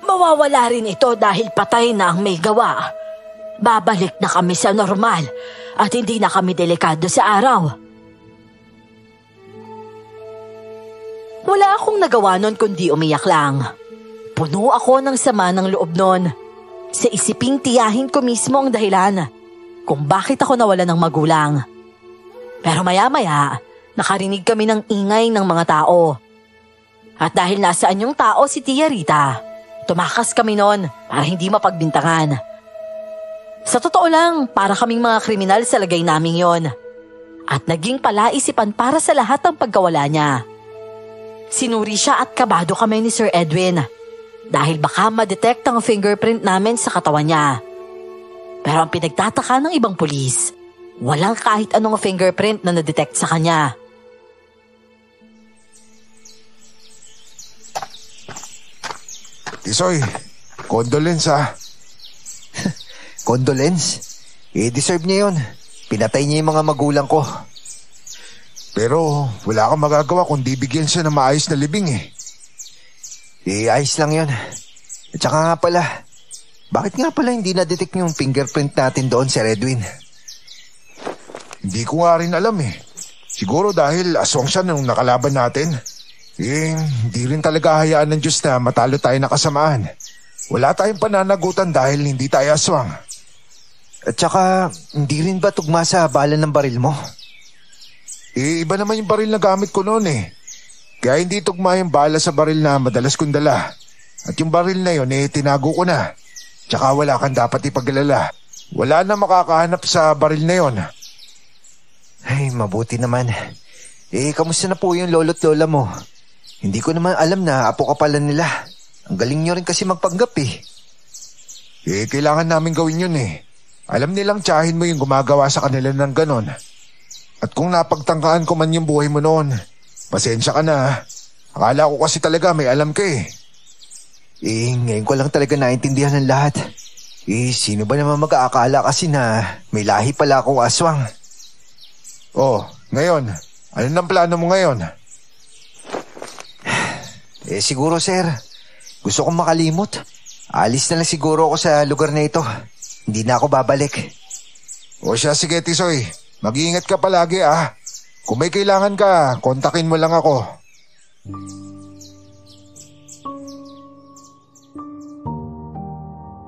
Speaker 4: Mawawala rin ito dahil patay na ang may gawa. Babalik na kami sa normal at hindi na kami delikado sa araw. Wala akong nagawa nun kundi umiyak lang. Puno ako ng sama ng loob nun. Sa isiping tiyahin ko mismo ang dahilan kung bakit ako nawala ng magulang. Pero maya-maya, nakarinig kami ng ingay ng mga tao. At dahil nasa anyong tao si Tia Rita, tumakas kami noon para hindi mapagbintangan. Sa totoo lang, para kaming mga kriminal sa lagay namin yon. At naging palaisipan para sa lahat ng pagkawala niya. Sinuri siya at kabado kami ni Sir Edwin dahil baka ma-detect ang fingerprint namin sa katawan niya. Pero ang pinagtataka ng ibang pulis, walang kahit anong fingerprint na na-detect sa kanya.
Speaker 2: Tisoy, condolence ha.
Speaker 3: Condolence? Deserve niya yun. Pinatay niya yung mga magulang ko.
Speaker 2: Pero wala kang magagawa kundi bigyan siya ng maayos na libing eh.
Speaker 3: Ayos lang yun. At saka nga pala, bakit nga pala hindi na-detect yung fingerprint natin doon, Sir Edwin?
Speaker 2: Hindi ko nga rin alam eh. Siguro dahil aswang siya nung nakalaban natin. Hindi rin talaga hayaan ng Diyos na matalo tayo na kasamaan. Wala tayong pananagutan dahil hindi tayo aswang.
Speaker 3: At saka, hindi rin ba tugma sa bala ng baril mo?
Speaker 2: Iba naman yung baril na gamit ko noon eh. Kaya hindi tugma yung bala sa baril na madalas kong dala. At yung baril na yun tinago ko na. Tsaka wala kang dapat ipag-alala. Wala na makakahanap sa baril na yun.
Speaker 3: Ay, mabuti naman. Kamusta na po yung lolo't lola mo? Hindi ko naman alam na apo ka pala nila. Ang galing nyo rin kasi magpanggap eh.
Speaker 2: Kailangan namin gawin yun eh. Alam nilang tiyahin mo yung gumagawa sa kanila ng ganon. At kung napagtangkaan ko man yung buhay mo noon, pasensya ka na. Akala ko kasi talaga may alam ka eh.
Speaker 3: Ngayon ko lang talaga naintindihan ng lahat. Sino ba naman mag-aakala kasi na may lahi pala akong aswang?
Speaker 2: Oh, ngayon, ano nang plano mo ngayon?
Speaker 3: Siguro sir, gusto kong makalimot. Alis na lang siguro ako sa lugar na ito. Hindi na ako babalik.
Speaker 2: O siya, sige Tisoy. Mag-iingat ka palagi ah. Kung may kailangan ka, kontakin mo lang ako.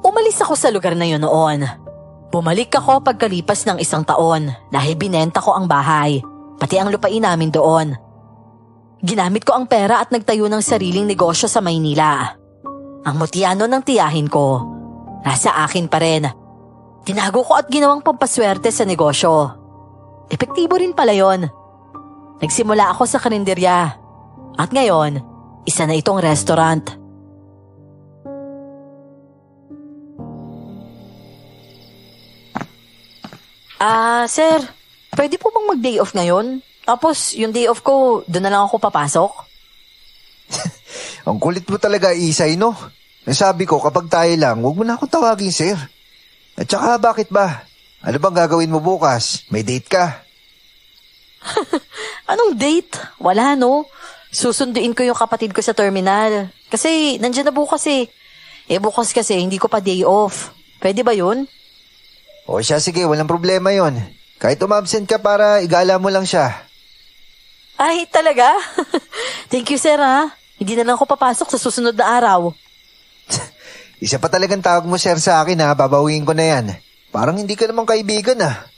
Speaker 4: Umalis ako sa lugar na yun noon. Bumalik ako pagkalipas ng 1 taon dahil binenta ko ang bahay, pati ang lupain namin doon. Ginamit ko ang pera at nagtayo ng sariling negosyo sa Maynila. Ang motiano ng tiyahin ko, nasa akin pa rin. Tinago ko at ginawang pampaswerte sa negosyo. Epektibo rin pala yon. Nagsimula ako sa karinderya. At ngayon, isa na itong restaurant. Sir, pwede po bang mag-day off ngayon? Tapos, yung day off ko, doon na lang ako papasok?
Speaker 3: Ang kulit mo talaga, Isay, no? Nasabi ko, kapag tayo lang, huwag mo na akong tawagin, sir. At saka, bakit ba? Ano bang gagawin mo bukas? May date ka?
Speaker 4: Anong date? Wala, no? Susunduin ko yung kapatid ko sa terminal. Kasi, nandiyan na bukas eh. Bukas kasi, hindi ko pa day off. Pwede ba yun?
Speaker 3: O siya, sige, walang problema yon. Kahit umabsent ka para igala mo lang siya.
Speaker 4: Ay, talaga? Thank you, sir, ha? Hindi na lang ako papasok sa susunod na araw.
Speaker 3: Isa pa talagang tawag mo, sir, sa akin, ha? Babawiin ko na yan. Parang hindi ka namang kaibigan, ha?